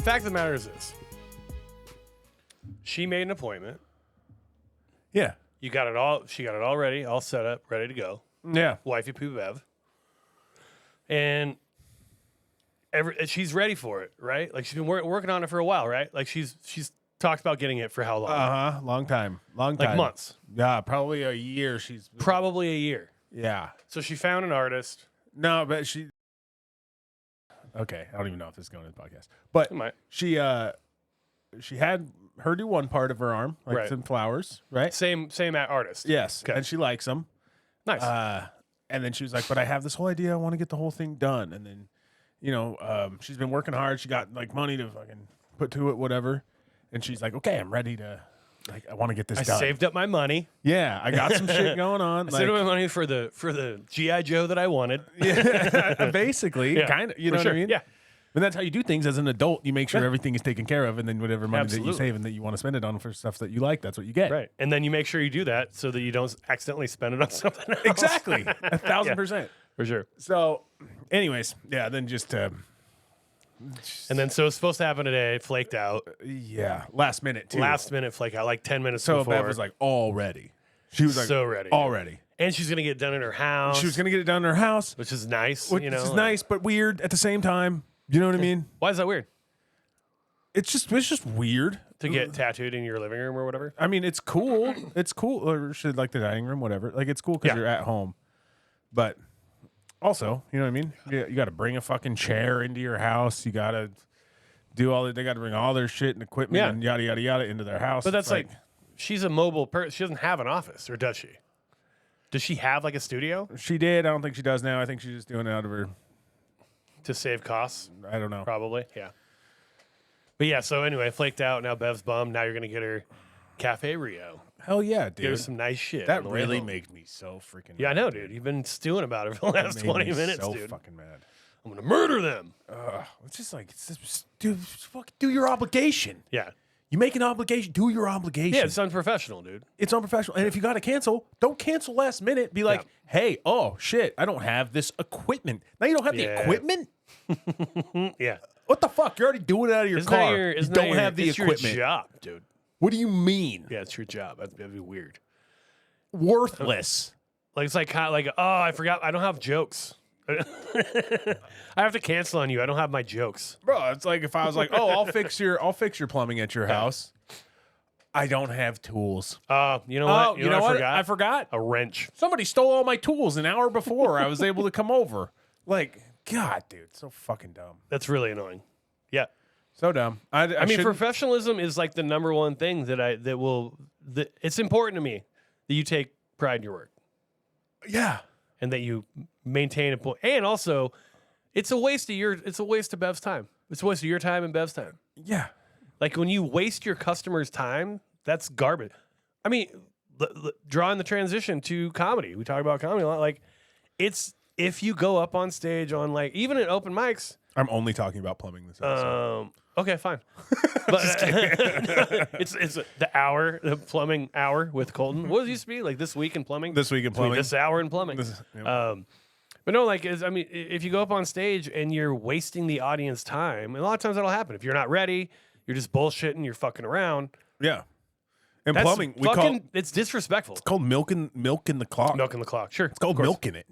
The fact of the matter is this. She made an appointment. Yeah. You got it all. She got it all ready, all set up, ready to go. Yeah. Wifey Poo Bev. And she's ready for it, right? Like she's been working on it for a while, right? Like she's talked about getting it for how long? Long time. Like months. Yeah, probably a year. Probably a year. Yeah. So she found an artist. No, but she. Okay, I don't even know if this is going to the podcast, but It might. she had her do one part of her arm, like Right. some flowers, right? Same artist. Yes, Okay. and she likes them. Nice. And then she was like, "But I have this whole idea. I want to get the whole thing done." And then, she's been working hard. She got like money to fucking put to it, whatever. And she's like, "Okay, I'm ready to. Like, I want to get this done." I saved up my money. Yeah, I got some shit going on. I saved up my money for the GI Joe that I wanted. Yeah, basically, Yeah, kind of. You for know what sure. I mean? Yeah. But that's how you do things as an adult. You make sure everything is taken care of, and then whatever money that you Absolutely. save and that you want to spend it on for stuff that you like, that's what you get. Right. And then you make sure you do that so that you don't accidentally spend it on something else. Exactly. 1,000%. For sure. So, anyways, yeah. Then just And then so it's supposed to happen today, flaked out. yeah, last minute too. Last minute flake out, like 10 minutes So before. Bev was like all ready. She was like So ready. all ready. And she's going to get it done in her house. She was gonna get it done in her house, which is nice. which you know, is like- nice but weird at the same time. You know what I mean? Why is that weird? It's just weird. To get tattooed in your living room or whatever? I mean, it's cool. It's cool. Or should like the dining room, whatever. Like it's cool because Yeah. you're at home. But also, you know what I mean? You got to bring a fucking chair into your house. You got to do all that. They got to bring all their shit and equipment Yeah. and yada yada yada into their house. But that's It's like, she's a mobile person. She doesn't have an office, or does she? Does she have like a studio she did. I don't think she does now. I think she's just doing it out of her. to save costs? I don't know. Probably, yeah. But yeah, so anyway, flaked out. Now Bev's bummed. Now you're going to get her Cafe Rio. Hell yeah, dude. Get her some nice shit. That on the way really home. makes me so freaking. Yeah, I mad, know, dude. You've been stewing about it for the last Made 20 me minutes, so dude. fucking mad. I'm going to murder them. It's just like dude, fucking do your obligation. Yeah. You make an obligation. Do your obligation. Yeah, it's unprofessional, dude. It's unprofessional. And if you got to cancel, don't cancel last minute. Be like, hey, oh, shit, I don't have this equipment. Now you don't have the Yeah. equipment? Yeah. What the fuck? You're already doing it out of your Isn't car. that your, You isn't don't that your, have the it's equipment. your job, dude. What do you mean? Yeah, it's your job. That'd be weird. Worthless. Like, it's like, kind of like, oh, I forgot. I don't have jokes. I have to cancel on you. I don't have my jokes. Bro, it's like if I was like, oh, I'll fix your plumbing at your house. I don't have tools. You know what? You know what? I forgot. A wrench. Somebody stole all my tools an hour before I was able to come over. Like, God, dude, so fucking dumb. That's really annoying. Yeah. So dumb. I mean, shouldn't- professionalism is like the number one thing it's important to me that you take pride in your work yeah. and that you maintain a point. And also, it's a waste of Bev's time. It's a waste of your time and Bev's time. Yeah. Like when you waste your customers' time, that's garbage. I mean, drawing the transition to comedy. We talk about comedy a lot. Like, it's if you go up on stage on like even at open mics. I'm only talking about plumbing this episode. Okay, fine. But it's the plumbing hour with Colton. What does it used to be like this week in plumbing? This week in plumbing. This hour in plumbing. But no, like if you go up on stage and you're wasting the audience time, and a lot of times that'll happen. If you're not ready, you're just bullshitting, you're fucking around. Yeah. And That's plumbing, it's disrespectful. It's called milking the clock. Milking the clock. Sure. It's called milking it.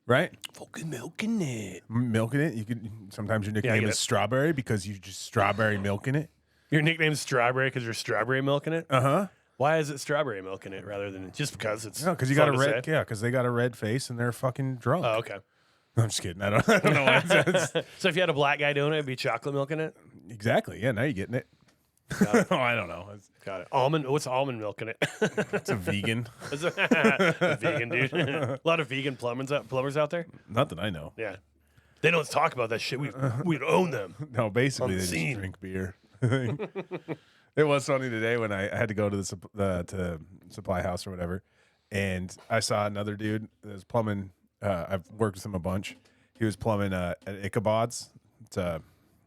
Right? Fucking milking it. Milking it. You could sometimes your nickname get is it. Strawberry because you just strawberry milking it. Your nickname's Strawberry because you're strawberry milking it? Uh-huh. Why is it strawberry milking it rather than just because it's No, because you got a fun to red say? because they got a red face and they're fucking drunk. Oh, okay. I'm just kidding. I don't know what it says. So if you had a black guy doing it, it'd be chocolate milking it? Exactly. Yeah, now you're getting it. Oh, I don't know. Got it. Almond. What's almond milking it? It's a vegan. A vegan dude. A lot of vegan plumbers out there. Not that I know. Yeah, they don't talk about that shit. We'd own them. No, basically they just Unseen. drink beer. It was funny today when I had to go to the supply house or whatever, and I saw another dude that was plumbing. I've worked with him a bunch. He was plumbing at Ichabod's. It's a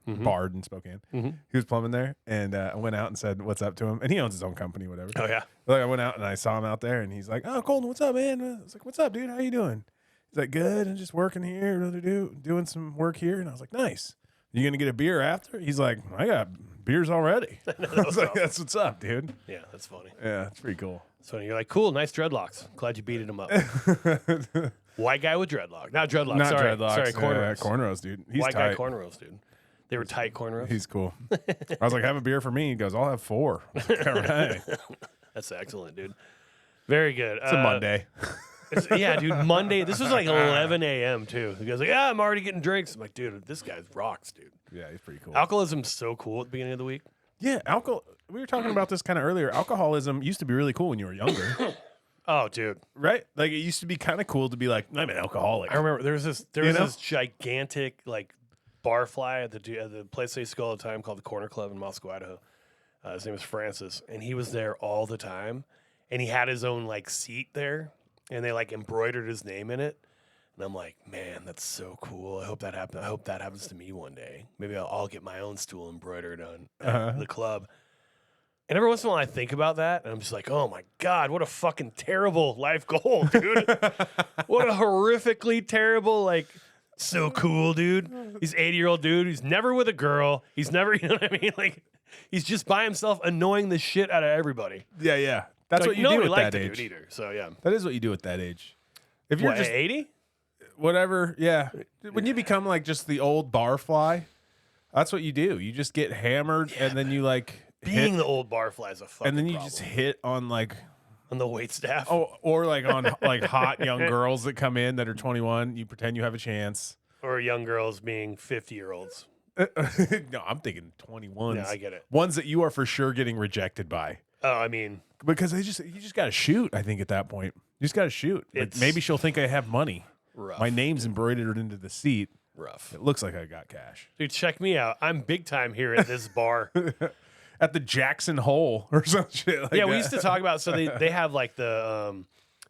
Bard in Spokane. He was plumbing there, and I went out and said what's up to him. And he owns his own company, whatever. Oh yeah. Like I went out and I saw him out there, and he's like, "Oh, Colton, what's up, man?" I was like, "What's up, dude? How you doing?" He's like, "Good. I'm just working here, doing some work here." And I was like, "Nice. You gonna get a beer after? He's like, I got beers already. I was like, that's what's up, dude. Yeah, that's funny. Yeah, it's pretty cool. So you're like, cool, nice dreadlocks. Glad you beated him up. White guy with dreadlock. Not dreadlocks. Not sorry. dreadlocks. Sorry, cornrows. Yeah, cornrows, dude. He's White tight. guy cornrows, dude. They were tight cornrows. He's cool. I was like, have a beer for me. He goes, I'll have 4. All right. That's excellent, dude. Very good. It's a Monday. Yeah, dude, Monday. This was like 11 a.m. too. He goes like, yeah, I'm already getting drinks. I'm like, dude, this guy rocks, dude. Yeah, he's pretty cool. Alcoholism's so cool at the beginning of the week. Yeah, we were talking about this kind of earlier. Alcoholism used to be really cool when you were younger. Oh, dude. Right? Like, it used to be kind of cool to be like, I'm an alcoholic. I remember there was this gigantic like barfly at the place I used to go all the time called the Corner Club in Moscow, Idaho. His name was Francis, and he was there all the time. And he had his own like seat there, and they like embroidered his name in it. And I'm like, man, that's so cool. I hope that happens. I hope that happens to me one day. Maybe I'll get my own stool embroidered on the club. And every once in a while, I think about that, and I'm just like, oh my God, what a fucking terrible life goal, dude. What a horrifically terrible, like, so cool, dude. He's 80-year-old dude. He's never with a girl. He's never, you know what I mean? Like, he's just by himself annoying the shit out of everybody. Yeah, yeah. That's like, what you do at that age. Dude either, so, yeah. That is what you do at that age. If you're just 80? Whatever, yeah. When you become like just the old barfly, that's what you do. You just get hammered, and then you like being hit, the old barfly is a fucking and then you problem. just hit on like on the wait staff. Oh, or like on like hot young girls that come in that are 21. You pretend you have a chance. Or young girls being 50-year-olds. No, I'm thinking 21s. Yeah, I get it. Ones that you are for sure getting rejected by. Oh, I mean, because you just got to shoot. I think at that point, you just got to shoot. Like, maybe she'll think I have money. Rough. My name's embroidered into the seat. Rough. It looks like I got cash. Dude, check me out. I'm big time here at this bar. At the Jackson Hole or some shit like that. We used to talk about, so they have like they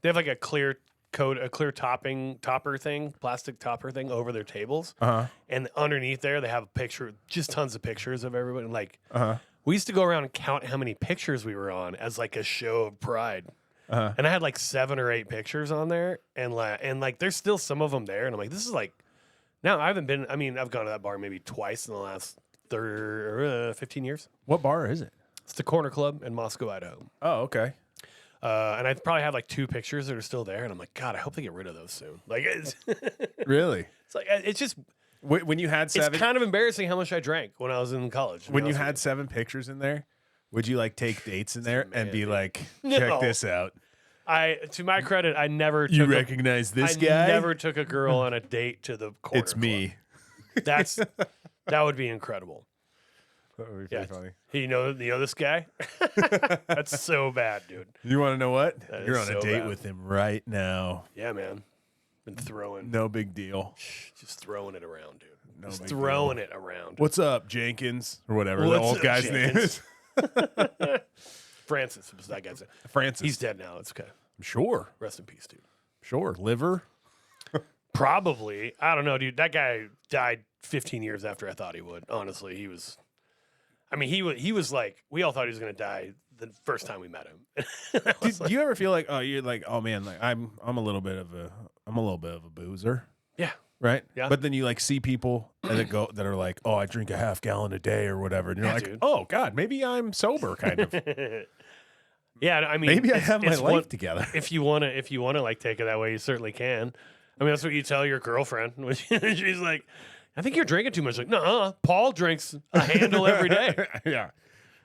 have like a clear coat, a clear topper thing, plastic topper thing over their tables. And underneath there, they have a picture, just tons of pictures of everybody. And like, we used to go around and count how many pictures we were on as like a show of pride. And I had like 7 or 8 pictures on there, and like there's still some of them there, and I'm like, this is like, now I haven't been. I mean, I've gone to that bar maybe twice in the last 15 years. What bar is it? It's the Corner Club in Moscow, Idaho. Oh, okay. And I probably have like 2 pictures that are still there, and I'm like, God, I hope they get rid of those soon. Like, it's really? It's like it's just when you had 7. It's kind of embarrassing how much I drank when I was in college. When you had 7 pictures in there. Would you like take dates in there and be like, check this out? To my credit, I never took You recognize this guy? I never took a girl on a date to the Corner It's Club. me. That would be incredible. That would be pretty funny. Hey, you know this guy? That's so bad, dude. You want to know what? That You're is on a so date bad. with him right now. Yeah, man. Been throwing. No big deal. Just throwing it around, dude. No just big throwing deal. it around. What's up, Jenkins? Or whatever the What's old up, guy's Jenkins? name is. Francis was that guy's name. Francis. He's dead now. It's okay. Sure. Rest in peace, dude. Sure. Liver? Probably. I don't know, dude. That guy died 15 years after I thought he would. Honestly, he was. I mean, he was like, we all thought he was going to die the first time we met him. Do you ever feel like, you're like, oh man, like I'm a little bit of a boozer. Yeah. Right. Yeah. But then you like see people that are like, oh, I drink a half gallon a day or whatever, and you're like, dude. oh God, maybe I'm sober, kind of. Yeah, I mean, Maybe I have my it's life together. If you wanna like take it that way, you certainly can. I mean, that's what you tell your girlfriend when she's like, I think you're drinking too much. Like, no, Paul drinks a handle every day. Yeah.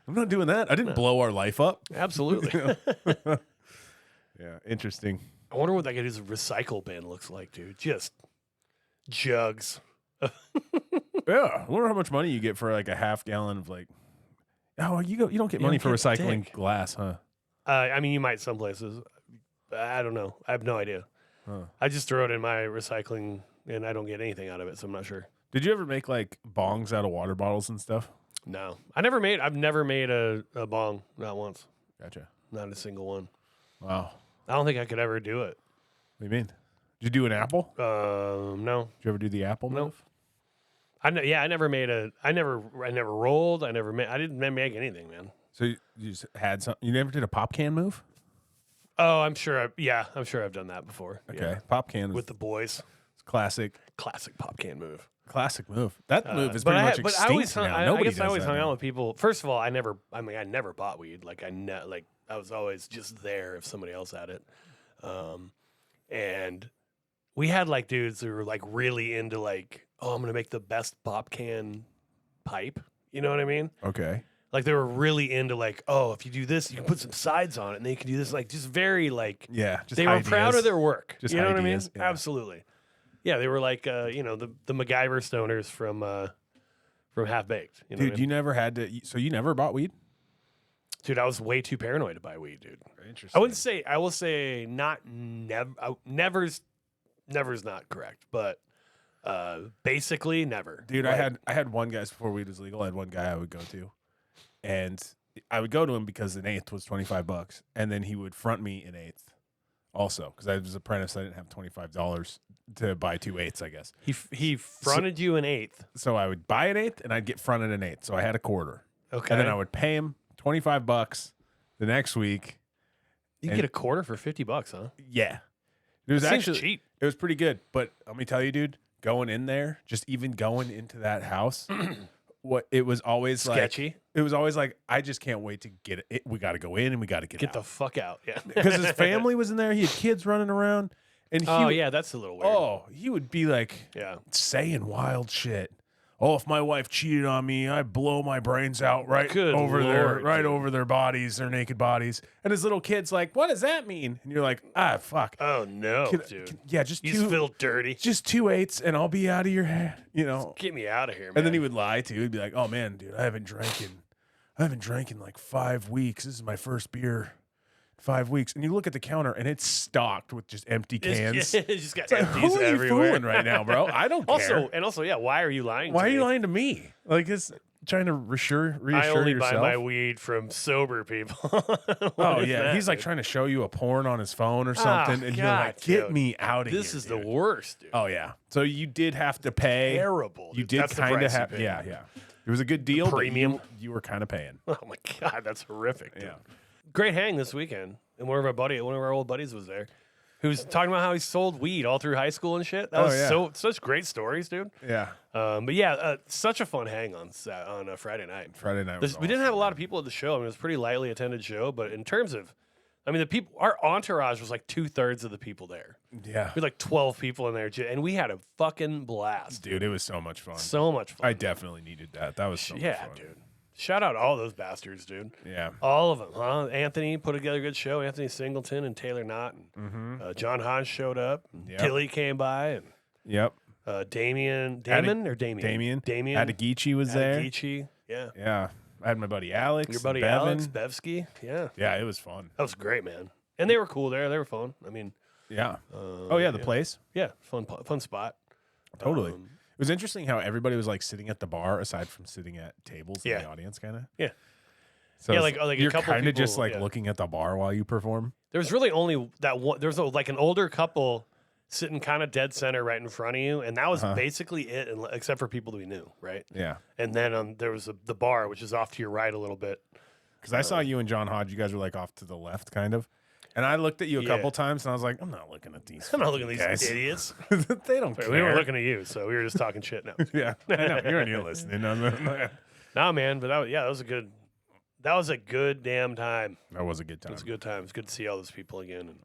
I'm not doing that. I didn't blow our life up. Absolutely. Yeah, interesting. I wonder what that guy's recycle bin looks like, dude. Just jugs. Yeah, I wonder how much money you get for like a half gallon of like. Oh, you don't get money for don't get recycling dick. glass, huh? I mean, you might some places. I don't know. I have no idea. Huh. I just throw it in my recycling, and I don't get anything out of it, so I'm not sure. Did you ever make like bongs out of water bottles and stuff? No, I've never made a bong, not once, Gotcha. not a single one. Wow. I don't think I could ever do it. What do you mean? Did you do an apple? No. Did you ever do the apple Nope. move? I never rolled. I didn't make anything, man. So you just had some. You never did a pop can move? Oh, I'm sure I've done that before. Okay, Yeah. pop can With the boys. it's classic. Classic pop can move. Classic move. That move is but pretty I, much but extinct I always hung, now. I Nobody guess I does always that hung now. out with people. First of all, I never bought weed. Like I was always just there if somebody else had it. And we had like dudes who were like really into like, oh, I'm gonna make the best pop can pipe. You know what I mean? Okay. Like they were really into like, oh, if you do this, you can put some sides on it, and then you can do this. Like just very like, Yeah. Just they were proud of ideas. their work. Just you know what I mean? ideas, yeah. Absolutely. Yeah, they were like, the MacGyver stoners from Half Baked. You know what I Dude, mean? you never had to. So you never bought weed? Dude, I was way too paranoid to buy weed, dude. Interesting. I will say not never. Never's not correct, but basically never. Dude, Like, I had one guy before weed was legal. I had one guy I would go to, and I would go to him because an eighth was $25, and then he would front me an eighth, also because I was an apprentice. I didn't have $25 to buy 2 eighths, I guess. he fronted you an eighth. So I would buy an eighth, and I'd get fronted an eighth. So I had a quarter, Okay, and then I would pay him $25 the next week. you and- get a quarter for $50, huh? Yeah, it was Seems actually cheap. It was pretty good. But let me tell you, dude, going in there, just even going into that house, it was always Sketchy. like it was always like I just can't wait to get it. We got to go in and we got to get Get the out fuck out. Yeah. because his family was in there. He had kids running around, and Yeah, that's a little weird. oh, he would be like Yeah. saying wild shit. Oh, if my wife cheated on me, I'd blow my brains out Good Lord, dude. over their bodies, their naked bodies. And his little kid's like, "What does that mean?" And you're like, "Ah, fuck." Oh no, Can- dude. yeah, just You just feel dirty. just 2 eighths, and I'll be out of your head. You know. Get me out of here, man. And then he would lie too. He'd be like, "Oh man, dude, I haven't drank in like 5 weeks. This is my first beer, 5 weeks." And you look at the counter, and it's stocked with just empty cans. It's just got It's like, empties who are you everywhere. fooling right now, bro? I don't care. Also, yeah. Why are you lying? Why to are you me? lying to me? Like it's trying to reassure I only yourself. buy my weed from sober people. What Oh is yeah, that, he's like dude? trying to show you a porn on his phone or something, and you're like, God, "Get dude. me out of here!" This is dude. the worst, dude. Oh yeah. So you did have to pay. Terrible. You dude. did That's the kind of price you have. pay. Yeah, yeah. It was a good deal. but premium. you were kind of paying. Oh my god, that's horrific. Dude. Yeah. Great hang this weekend, and one of our old buddies was there, who's talking about how he sold weed all through high school and shit. That Oh, was yeah. such great stories, dude. Yeah. But yeah, such a fun hang on Friday night. Friday night. Was We didn't have a awesome. lot of people at the show. I mean, it was a pretty lightly attended show, but in terms of, I mean, the people, our entourage was like 2/3 of the people there. Yeah. We had like 12 people in there, and we had a fucking blast. Dude, it was so much fun. So much fun. I definitely needed that. That was so much yeah, fun. dude. Shout out all those bastards, dude. Yeah. All of them, huh? Anthony put together a good show. Anthony Singleton and Taylor Knott. And, John Hahn showed up. And Yep. Tilly came by. And Yep. Damien. Damien. Damien. Adagichi was there. Adichie. Yeah. Yeah. I had my buddy Alex. Your buddy Bevan. Alex Bevsky. Yeah. Yeah, it was fun. That was great, man. And they were cool there. They were fun. I mean, Yeah. Oh yeah, the place. yeah, fun spot. Totally. It was interesting how everybody was like sitting at the bar aside from sitting at tables in Yeah. the audience, kind of. Yeah. So Yeah, it's- like a you're couple kind of just people, like yeah. looking at the bar while you perform. There was really only that one. There was like an older couple sitting kind of dead center right in front of you, and that was basically it, except for people that we knew, right? Yeah. And then there was the bar, which is off to your right a little bit. Because I saw you and John Hodge. You guys were like off to the left, kind of. And I looked at you a Yeah. couple times, and I was like, I'm not looking at these. I'm not looking at fucking these guys. idiots. They don't care. We weren't looking at you, so we were just talking shit now. Yeah, I know. You're listening. Nah, man, but that was a good. That was a good damn time. That was a good It time. was a good time. It's good to see all those people again.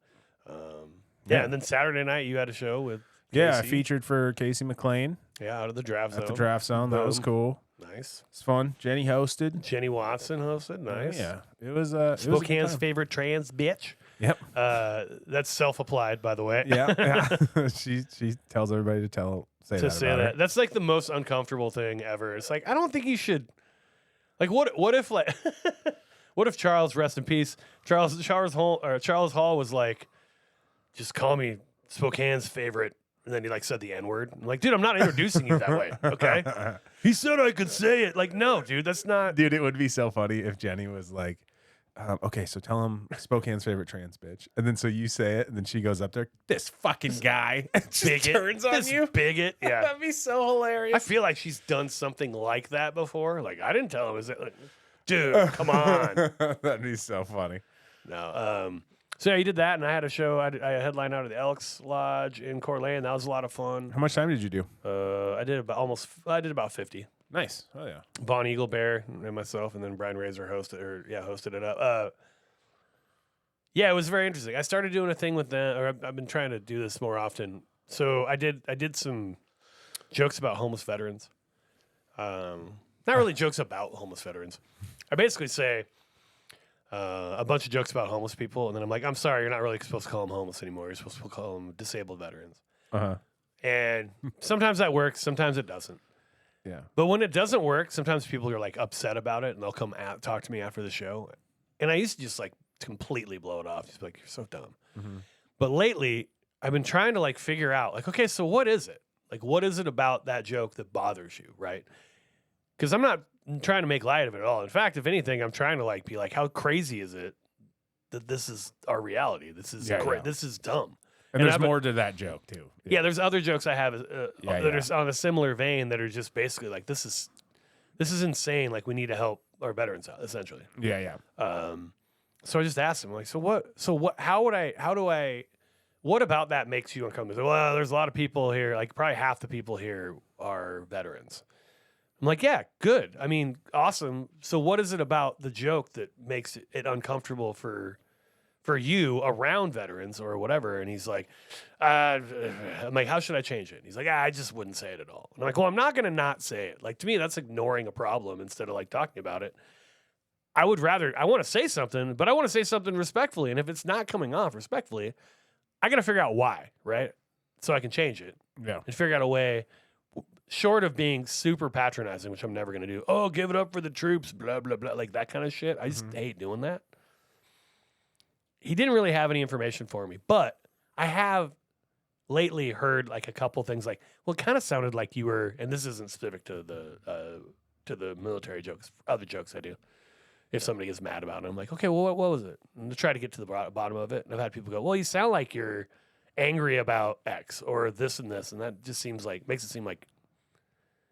And Yeah. and then Saturday night you had a show with Yeah, I Casey. featured for Casey McLean Out of the draft zone. at the draft zone. That was Boom. cool. Nice. It's fun. Jenny hosted. Jenny Watson hosted. Nice. Yeah, it was. It was a good Spokane's time. favorite trans bitch. Yep. That's self-applied, by the way. Yeah. she tells everybody to say To that. say about that. her. That's like the most uncomfortable thing ever. It's like I don't think you should. Like what if like what if Charles, rest in peace, Charles Hall was like, just call me Spokane's favorite. And then he like said the N-word. I'm like, dude, I'm not introducing you that way. Okay. He said I could say it. Like, no, dude, that's not. Dude, it would be so funny if Jenny was like, okay, so tell him Spokane's favorite trans bitch. And then so you say it, and then she goes up there, this fucking guy. And just Bigot. turns on This you. bigot. Yeah. That'd be so hilarious. I feel like she's done something like that before. Like, I didn't tell him. Is it like, dude, come on. That'd be so funny. No. So yeah, you did that, and I had a show. I headlined out of the Elks Lodge in Coeur d'Alene. That was a lot of fun. How much time did you do? I did about 50. Nice. Oh yeah. Von Eagle Bear and myself, and then Brian Razor hosted it up. Yeah, it was very interesting. I started doing a thing with them, or I've been trying to do this more often. So I did some jokes about homeless veterans. Not really jokes about homeless veterans. I basically say a bunch of jokes about homeless people, and then I'm like, I'm sorry, you're not really supposed to call them homeless anymore. You're supposed to call them disabled veterans. And sometimes that works, sometimes it doesn't. Yeah. But when it doesn't work, sometimes people are like upset about it, and they'll come talk to me after the show. And I used to just like completely blow it off, just be like, you're so dumb. But lately, I've been trying to like figure out, like, okay, so what is it? Like, what is it about that joke that bothers you, right? Because I'm not trying to make light of it at all. In fact, if anything, I'm trying to like be like, how crazy is it that this is our reality? This is great. This is dumb. And there's more to that joke too. Yeah, there's other jokes I have that are on a similar vein that are just basically like, this is insane. Like, we need to help our veterans out, essentially. Yeah. So I just asked him, like, what about that makes you uncomfortable? Well, there's a lot of people here, like probably half the people here are veterans. I'm like, yeah, good. I mean, awesome. So what is it about the joke that makes it uncomfortable for you around veterans or whatever? And he's like, I'm like, how should I change it? And he's like, I just wouldn't say it at all. And I'm like, well, I'm not going to not say it. Like, to me, that's ignoring a problem instead of like talking about it. I want to say something, but I want to say something respectfully. And if it's not coming off respectfully, I got to figure out why, right? So I can change it. Yeah. And figure out a way, short of being super patronizing, which I'm never going to do. Oh, give it up for the troops, blah, blah, blah. Like that kind of shit. I just hate doing that. He didn't really have any information for me, but I have lately heard like a couple things like, well, it kind of sounded like you were, and this isn't specific to the military jokes, other jokes I do. If somebody gets mad about it, I'm like, okay, well, what was it? And to try to get to the bottom of it. And I've had people go, well, you sound like you're angry about X or this, and that just makes it seem like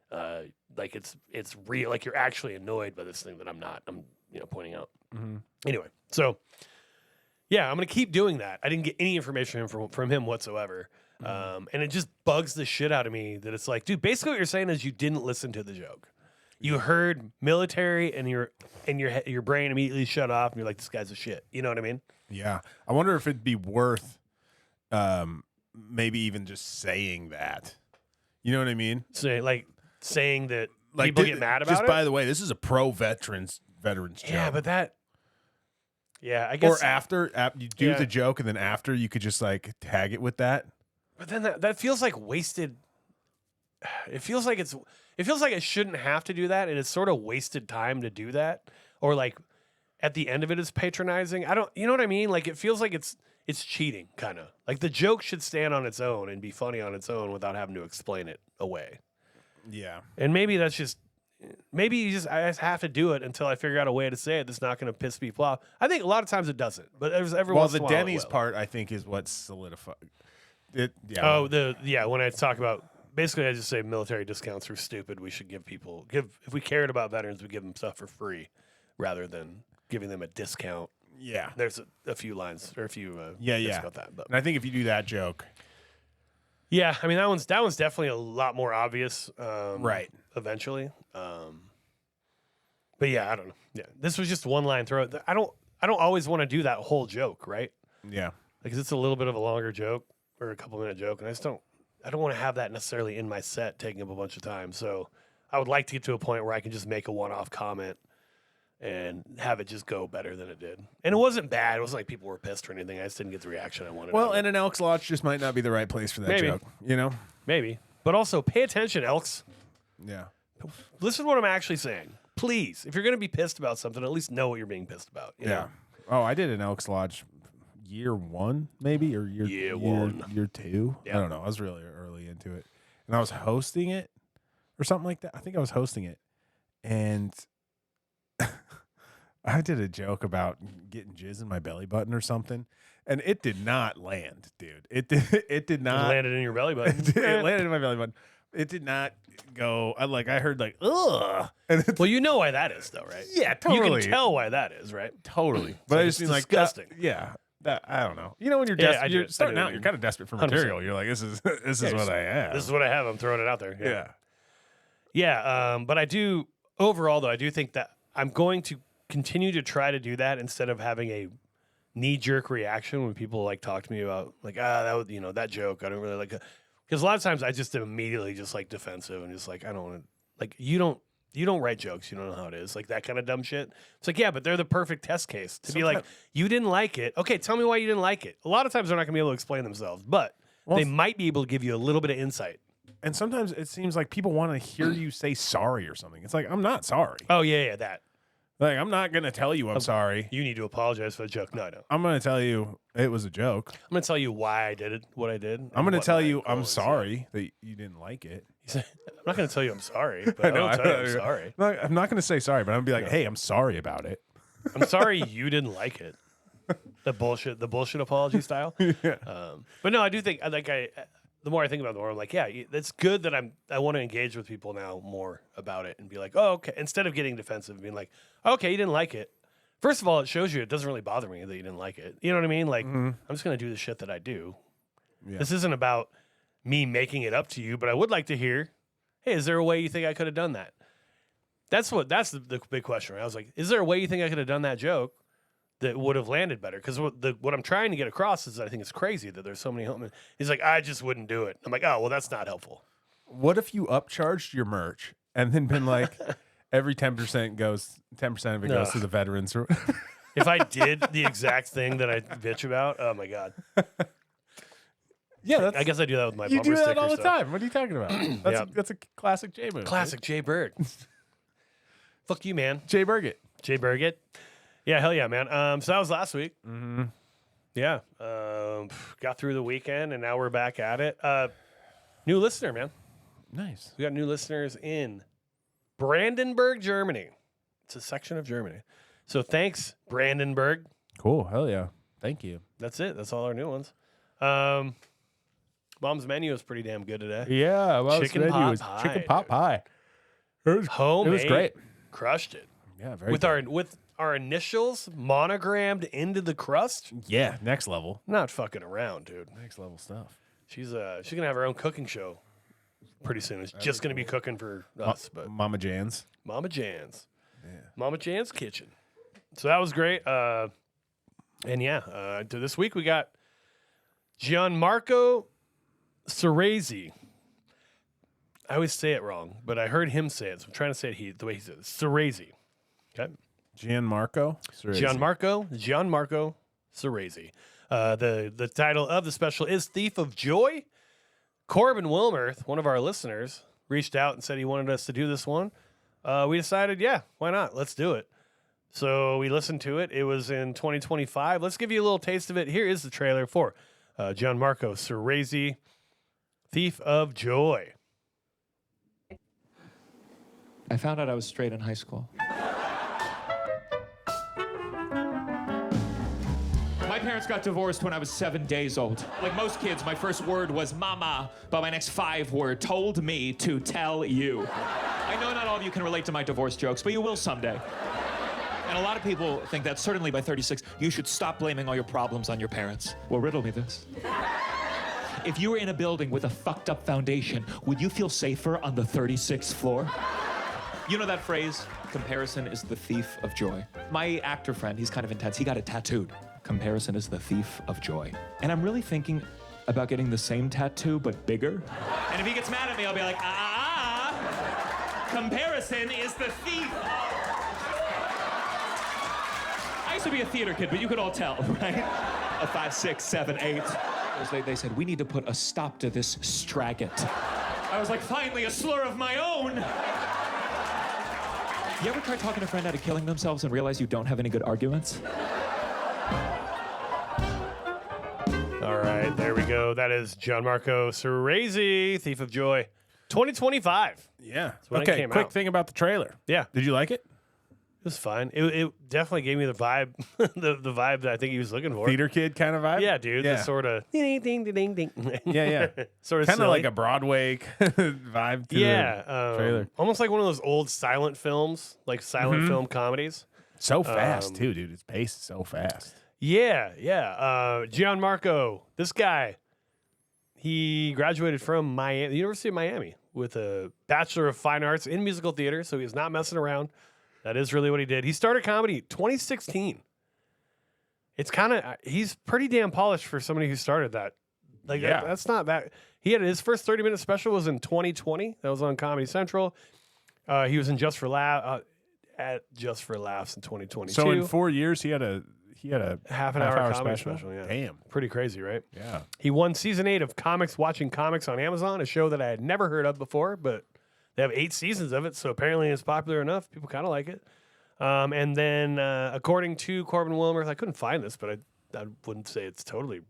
it's real, like you're actually annoyed by this thing that I'm not. I'm pointing out. Anyway, so yeah, I'm gonna keep doing that. I didn't get any information from him whatsoever, and it just bugs the shit out of me that it's like, dude, basically what you're saying is you didn't listen to the joke. You heard military, and your brain immediately shut off, and you're like, this guy's a shit. You know what I mean? Yeah. I wonder if it'd be worth maybe even just saying that. You know what I mean? So, saying that people get mad about it? Just by the way, this is a pro-veterans joke. Yeah, but that... Yeah, I guess... Or after you do the joke, and then after you could just, like, tag it with that. But then that feels like wasted... It feels like I shouldn't have to do that, and it's sort of wasted time to do that. Or, like, at the end of it is patronizing. You know what I mean? Like, it feels like it's cheating, kind of. Like, the joke should stand on its own and be funny on its own without having to explain it away. Yeah. And maybe I just have to do it until I figure out a way to say it that's not going to piss people off. I think a lot of times it doesn't, but there's every once in a while. Well, the Denny's part, I think, is what's solidified it. Yeah. Oh, when I talk about, basically I just say military discounts are stupid. We should if we cared about veterans, we give them stuff for free rather than giving them a discount. Yeah. There's a few lines or a few bits about that. But. And I think if you do that joke. Yeah, I mean that one's definitely a lot more obvious, right? Eventually, but yeah, I don't know. Yeah, this was just one line throw. I don't always want to do that whole joke, right? Yeah, because it's a little bit of a longer joke or a couple minute joke, and I don't want to have that necessarily in my set taking up a bunch of time. So I would like to get to a point where I can just make a one-off comment and have it just go better than it did. And it wasn't bad. It wasn't like people were pissed or anything. I just didn't get the reaction I wanted. Well, and an Elks Lodge just might not be the right place for that joke, you know? Maybe. But also, pay attention, Elks. Yeah. Listen to what I'm actually saying. Please, if you're going to be pissed about something, at least know what you're being pissed about. You know? Oh, I did an Elks Lodge year 1, maybe, or year 2. Yeah. I don't know. I was really early into it. And I was hosting it or something like that. I think I was hosting it. And I did a joke about getting jizz in my belly button or something, and it did not land, dude. It did not. It landed in your belly button. It landed in my belly button. It did not go. I heard like ugh. Well, you know why that is, though, right? Yeah, totally. You can tell why that is, right? Totally. But I just mean disgusting. Yeah. I don't know. You know, when you're Yeah, desperate, you're starting out, you're kind of desperate for 100%. material. You're like, this is what I have. This is what I have. I'm throwing it out there. Yeah. Yeah. But I do overall though. I do think that I'm going to continue to try to do that instead of having a knee-jerk reaction when people like talk to me about like that was that joke. I don't really like it. Because a lot of times I just am immediately just like defensive and just like I don't want to like you don't write jokes. You don't know how it is. Like that kind of dumb shit. It's like, yeah, but they're the perfect test case to be like, you didn't like it. Okay, tell me why you didn't like it. A lot of times they're not going to be able to explain themselves, but they might be able to give you a little bit of insight. And sometimes it seems like people want to hear you say sorry or something. It's like, I'm not sorry. Oh, yeah, that. Like, I'm not going to tell you I'm sorry. You need to apologize for the joke. No. I'm going to tell you it was a joke. I'm going to tell you why I did it, what I did. I'm going to tell you I'm sorry that you didn't like it. I'm not going to tell you I'm sorry, but I don't tell you I'm sorry. I'm not going to say sorry, but I'm going to be like, hey, I'm sorry about it. I'm sorry you didn't like it. The bullshit apology style. Yeah. But no, I do think the more I think about it, the more I'm like, yeah, it's good that I want to engage with people now more about it and be like, oh, okay. Instead of getting defensive and being like, okay, you didn't like it. First of all, it shows you it doesn't really bother me that you didn't like it. You know what I mean? Like, I'm just going to do the shit that I do. Yeah. This isn't about me making it up to you, but I would like to hear, hey, is there a way you think I could have done that? That's the big question, right? I was like, is there a way you think I could have done that joke that would have landed better? Because what I'm trying to get across is I think it's crazy that there's so many homies. He's like, I just wouldn't do it. I'm like, oh, well, that's not helpful. What if you upcharged your merch and then been like, every 10% of it goes to the veterans? Or if I did the exact thing that I bitch about, oh my God. Yeah, I guess I do that with my you bumper do that sticker all the stuff. time. What are you talking about? That's a classic Jay move. Classic Jay Bird. Fuck you, man. Jay Burgett. Jay Burgett. Yeah, hell yeah, man. So that was last week. Mm-hmm. Yeah. Got through the weekend, and now we're back at it. New listener, man. Nice. We got new listeners in Brandenburg, Germany. It's a section of Germany. So thanks, Brandenburg. Cool. Hell yeah. Thank you. That's it. That's all our new ones. Mom's menu is pretty damn good today. Yeah. Well, chicken pot pie. Chicken pot pie. Homemade. It was great. Crushed it. Yeah, very with good. With our initials monogrammed into the crust. Yeah, next level. Not fucking around, dude. Next level stuff. She's gonna have her own cooking show pretty soon. It's just gonna be cooking for us, but Mama Jan's. Mama Jan's. Yeah. Mama Jan's kitchen. So that was great. And yeah, this week we got Gianmarco Soresi. I always say it wrong, but I heard him say it, so I'm trying to say it the way he says it. Soresi. Okay. Gianmarco Soresi. Gianmarco Soresi. The title of the special is Thief of Joy. Corbin Wilmerth, one of our listeners, reached out and said he wanted us to do this one. We decided, yeah, why not? Let's do it. So we listened to it. It was in 2025. Let's give you a little taste of it. Here is the trailer for Gianmarco Soresi, Thief of Joy. I found out I was straight in high school. My parents got divorced when I was 7 days old. Like most kids, my first word was mama, but my next 5 word told me to tell you. I know not all of you can relate to my divorce jokes, but you will someday. And a lot of people think that certainly by 36, you should stop blaming all your problems on your parents. Well, riddle me this. If you were in a building with a fucked up foundation, would you feel safer on the 36th floor? You know that phrase, comparison is the thief of joy. My actor friend, he's kind of intense, he got it tattooed. Comparison is the thief of joy. And I'm really thinking about getting the same tattoo, but bigger. And if he gets mad at me, I'll be like, comparison is the thief of... I used to be a theater kid, but you could all tell, right? A 5, 6, 7, 8. They said, we need to put a stop to this straggot. I was like, finally, a slur of my own. You ever try talking a friend out of killing themselves and realize you don't have any good arguments? All right, there we go. That is Gianmarco Soresi, Thief of Joy, 2025. Yeah. When it Okay, came quick out. thing about the trailer. Yeah. Did you like it? It was fine. It definitely gave me the vibe, the vibe that I think he was looking for. Theater kid kind of vibe? Yeah, dude. Yeah. The sort of ding, ding, ding, ding. Yeah. Sort of Kind of silly. like a Broadway vibe to the trailer. Almost like one of those old silent films, like silent film comedies. So fast, too, dude. Its pace is so fast. Yeah. Gianmarco, this guy, he graduated from the University of Miami with a Bachelor of Fine Arts in Musical Theater, so he's not messing around. That is really what he did. He started comedy 2016. It's kind of, he's pretty damn polished for somebody who started that. Like, that's not that. He had his first 30-minute special was in 2020. That was on Comedy Central. He was in Just for Laughs in 2022. So in 4 years, he had a half an hour comedy special. Yeah. Damn. Pretty crazy, right? Yeah. He won season 8 of Watching Comics on Amazon, a show that I had never heard of before, but they have 8 seasons of it, so apparently it's popular enough. People kind of like it. And then, according to Corbin Wilmerth, I couldn't find this, but I wouldn't say it's totally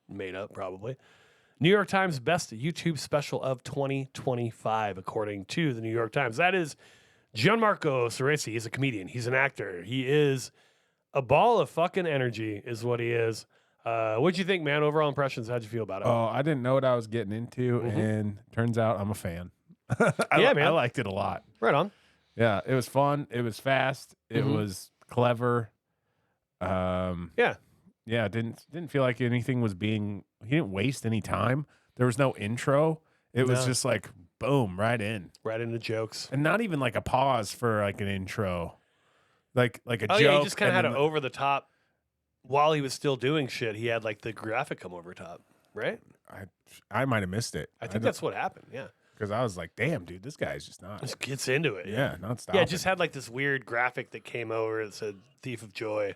made up, probably. New York Times Best YouTube Special of 2025, according to the New York Times. That is Gianmarco Soresi. He's a comedian. He's an actor. He is a ball of fucking energy is what he is. What'd you think, man? Overall impressions, how'd you feel about it? Oh, I didn't know what I was getting into, and turns out I'm a fan. Man. I liked it a lot. Right on. Yeah, it was fun. It was fast. It was clever. Yeah, didn't feel like anything was being. He didn't waste any time. There was no intro. It was just like boom, right into jokes, and not even like a pause for like an intro, like a joke. Yeah, he just kind of had it over the top while he was still doing shit. He had like the graphic come over top, right? I might have missed it. I think that's what happened. Yeah, because I was like, damn, dude, this guy's just not. Just gets into it. Yeah, not stopping. Yeah, it just had like this weird graphic that came over that said "Thief of Joy,"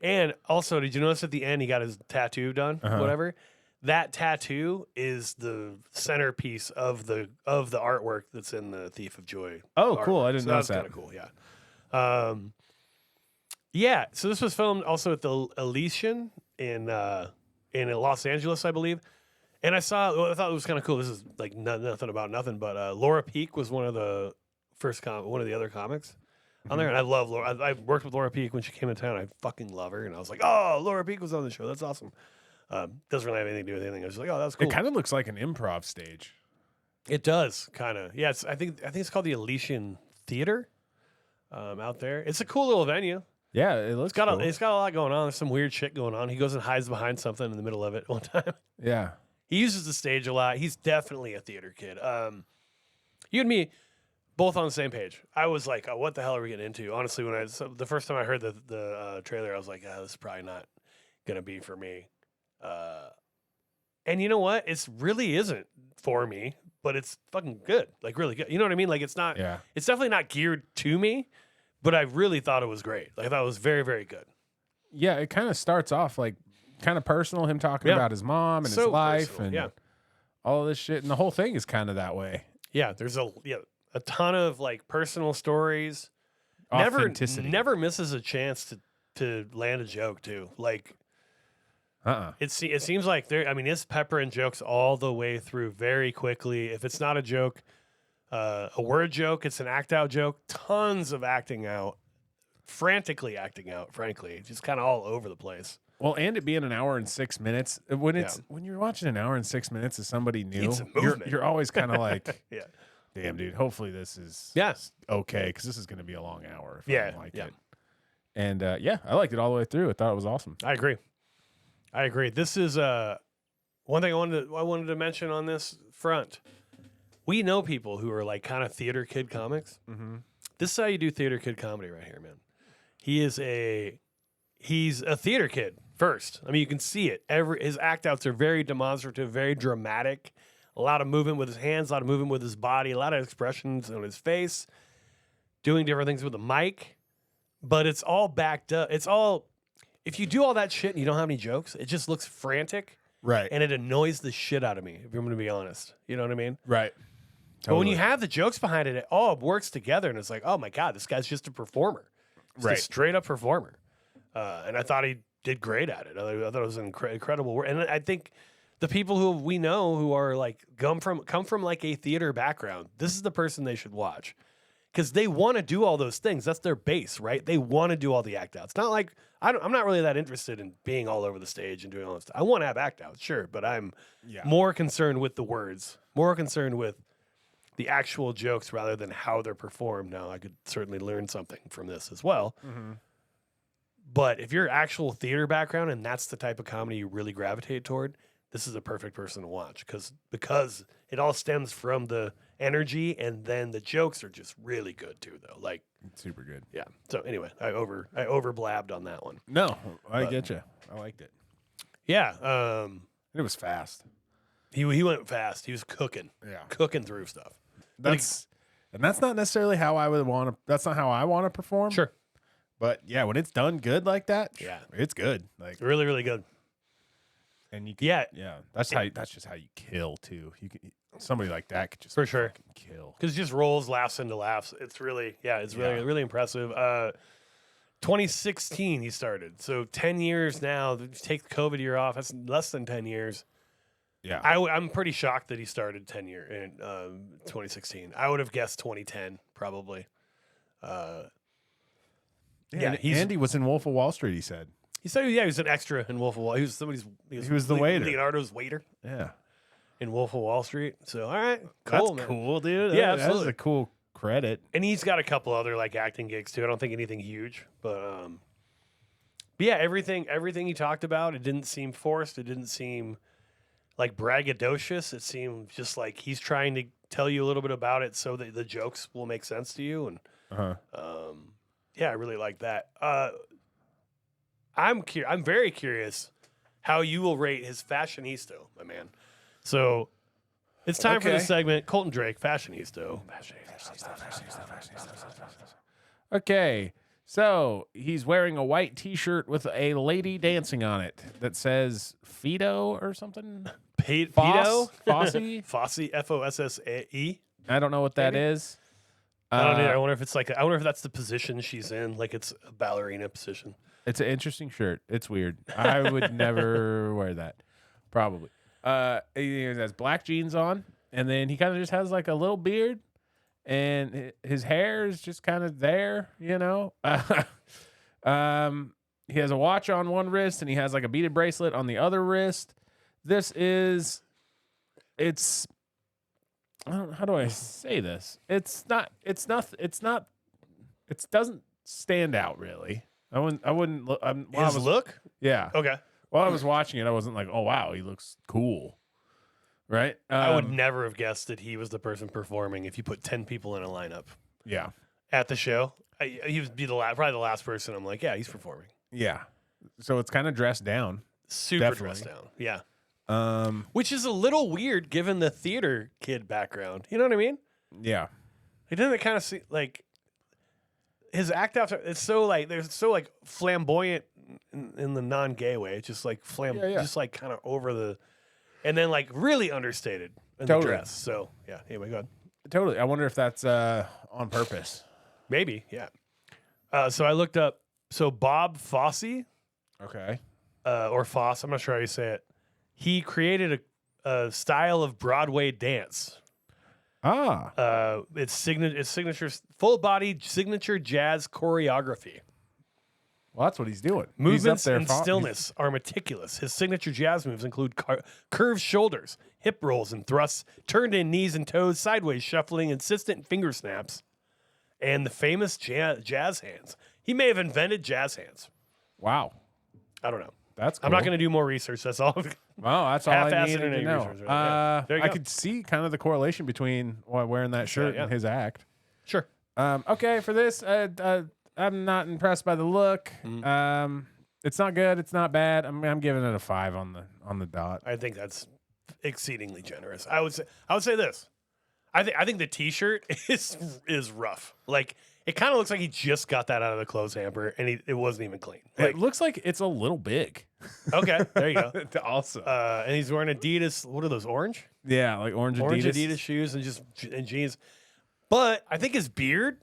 and also, did you notice at the end he got his tattoo done? Whatever. That tattoo is the centerpiece of the artwork that's in the Thief of Joy. Oh, artwork. cool! I didn't know that. That's kind of cool. Yeah. Yeah. So this was filmed also at the Elysian in Los Angeles, I believe. And I thought it was kind of cool. This is like nothing about nothing, but Laura Peak was one of the other comics on there, and I love Laura. I worked with Laura Peak when she came in town. I fucking love her, and I was like, oh, Laura Peak was on the show. That's awesome. Doesn't really have anything to do with anything. I was like, oh, that's cool. It kind of looks like an improv stage. It does, kind of. Yeah, I think it's called the Elysian Theater out there. It's a cool little venue. Yeah, it looks cool. It's got a lot going on. There's some weird shit going on. He goes and hides behind something in the middle of it one time. Yeah. He uses the stage a lot. He's definitely a theater kid. You and me, both on the same page. I was like, oh, what the hell are we getting into? Honestly, the first time I heard the trailer, I was like, this is probably not going to be for me. And you know what? It really isn't for me, but it's fucking good. Like, really good. You know what I mean? Like, it's not, it's definitely not geared to me, but I really thought it was great. Like, I thought it was very, very good. Yeah, it kind of starts off like kind of personal, him talking about his mom and his life and all of this shit. And the whole thing is kind of that way. Yeah, there's a ton of like personal stories. Authenticity. Never misses a chance to land a joke too. Like, it seems like it's peppering jokes all the way through very quickly. If it's not a joke, a word joke, it's an act out joke. Tons of acting out, frantically acting out. Frankly, just kind of all over the place. Well, and it being an hour and 6 minutes, when you're watching an hour and 6 minutes of somebody new, you're always kind of like, damn, dude. Hopefully this is okay, because this is going to be a long hour. If I don't like it. And I liked it all the way through. I thought it was awesome. I agree. This is one thing I wanted to mention on this front. We know people who are like kind of theater kid comics. Mm-hmm. This is how you do theater kid comedy right here, man. He's a theater kid first. I mean, you can see it. His act outs are very demonstrative, very dramatic. A lot of movement with his hands, a lot of movement with his body, a lot of expressions on his face, doing different things with the mic. But it's all backed up. If you do all that shit and you don't have any jokes, it just looks frantic. Right. And it annoys the shit out of me, if I'm going to be honest. You know what I mean? Right. Totally. But when you have the jokes behind it, it all works together. And it's like, oh my God, this guy's just a performer. Just a straight up performer. And I thought he did great at it. I thought it was incredible work. And I think the people who we know who are like come from like a theater background, this is the person they should watch. Because they want to do all those things. That's their base, right? They want to do all the act outs. Not like I'm not really that interested in being all over the stage and doing all this stuff. I want to have act outs, sure, but I'm more concerned with the words, more concerned with the actual jokes rather than how they're performed. Now, I could certainly learn something from this as well. Mm-hmm. But if you're actual theater background and that's the type of comedy you really gravitate toward, this is a perfect person to watch because it all stems from the energy, and then the jokes are just really good too, though. Like Super good. yeah. So anyway, I over blabbed on that one. No, I get you. I liked it. Yeah. It was fast. He went fast. He was cooking through stuff. That's not necessarily how I would want to. That's not how I want to perform. Sure. But yeah, when it's done good like that, Yeah. it's good. Like Really, really good. and you can, Yeah. That's just how you kill too. You can somebody like that could just For sure. fucking kill. Because it just rolls laughs into laughs. It's really, really impressive. 2016 he started. So 10 years now. Take the COVID year off. That's less than 10 years. Yeah. I'm pretty shocked that he started 10 year in 2016. I would have guessed 2010 probably. Yeah, Andy was in Wolf of Wall Street. He said. He said, he was an extra in Wolf of Wall. He was the waiter. Leonardo's waiter Yeah. in Wolf of Wall Street. So all right, cool, man. Cool, dude. Yeah, that's absolutely. a cool credit. And he's got a couple other like acting gigs too. I don't think anything huge, but yeah, everything he talked about, it didn't seem forced. It didn't seem like braggadocious. It seemed just like he's trying to tell you a little bit about it so that the jokes will make sense to you. And yeah, I really like that. I'm very curious how you will rate his Fashionisto, my man. So it's time for the segment. Colton Drake, Fashionisto. Okay, so he's wearing a white T-shirt with a lady dancing on it that says Fido or something. Fido? Fosse? Fosse, Fosse. I don't know what that is. I don't either. I wonder if that's the position she's in, like it's a ballerina position. It's an interesting shirt. It's weird. I would never wear that. Probably. He has black jeans on, and then he kind of just has like a little beard, and his hair is just kind of there, you know. He has a watch on one wrist, and he has like a beaded bracelet on the other wrist. How do I say this? It doesn't stand out really. I wouldn't look. Look? Yeah. Okay. While I was watching it, I wasn't like, oh wow, he looks cool. Right? I would never have guessed that he was the person performing if you put 10 people in a lineup Yeah. at the show. He would be probably the last person. I'm like, yeah, he's performing. Yeah. So it's kind of dressed down. Super Definitely. dressed down. Yeah. Which is a little weird given the theater kid background. You know what I mean? Yeah. It doesn't kind of see like his act out. It's so like flamboyant in the non-gay way. It's just like just like kind of over the, and then like really understated in the dress. So yeah. Anyway, go ahead. Totally. I wonder if that's on purpose. Maybe. Yeah. So I looked up. So Bob Fosse. Okay. Or Foss. I'm not sure how you say it. He created a style of Broadway dance. It's signature full body signature jazz choreography. Well, that's what he's doing. Movements and stillness are meticulous. His signature jazz moves include curved shoulders, hip rolls and thrusts, turned in knees and toes, sideways shuffling, insistent finger snaps, and the famous jazz hands. He may have invented jazz hands. Wow. I don't know. That's cool. I'm not going to do more research. That's all. Well, that's all I needed to know. Right? Yeah. There you I go. could see kind of the correlation between wearing that shirt and his act. Sure. Okay, for this, I'm not impressed by the look. It's not good. It's not bad. I'm giving it a 5 on the dot. I think that's exceedingly generous. I would say this. I think the T-shirt is rough. Like it kind of looks like he just got that out of the clothes hamper and it wasn't even clean. Like, it looks like it's a little big. Okay, there you go. Also, and he's wearing Adidas. What are those? Orange? Yeah, like orange Adidas shoes and jeans. But I think his beard.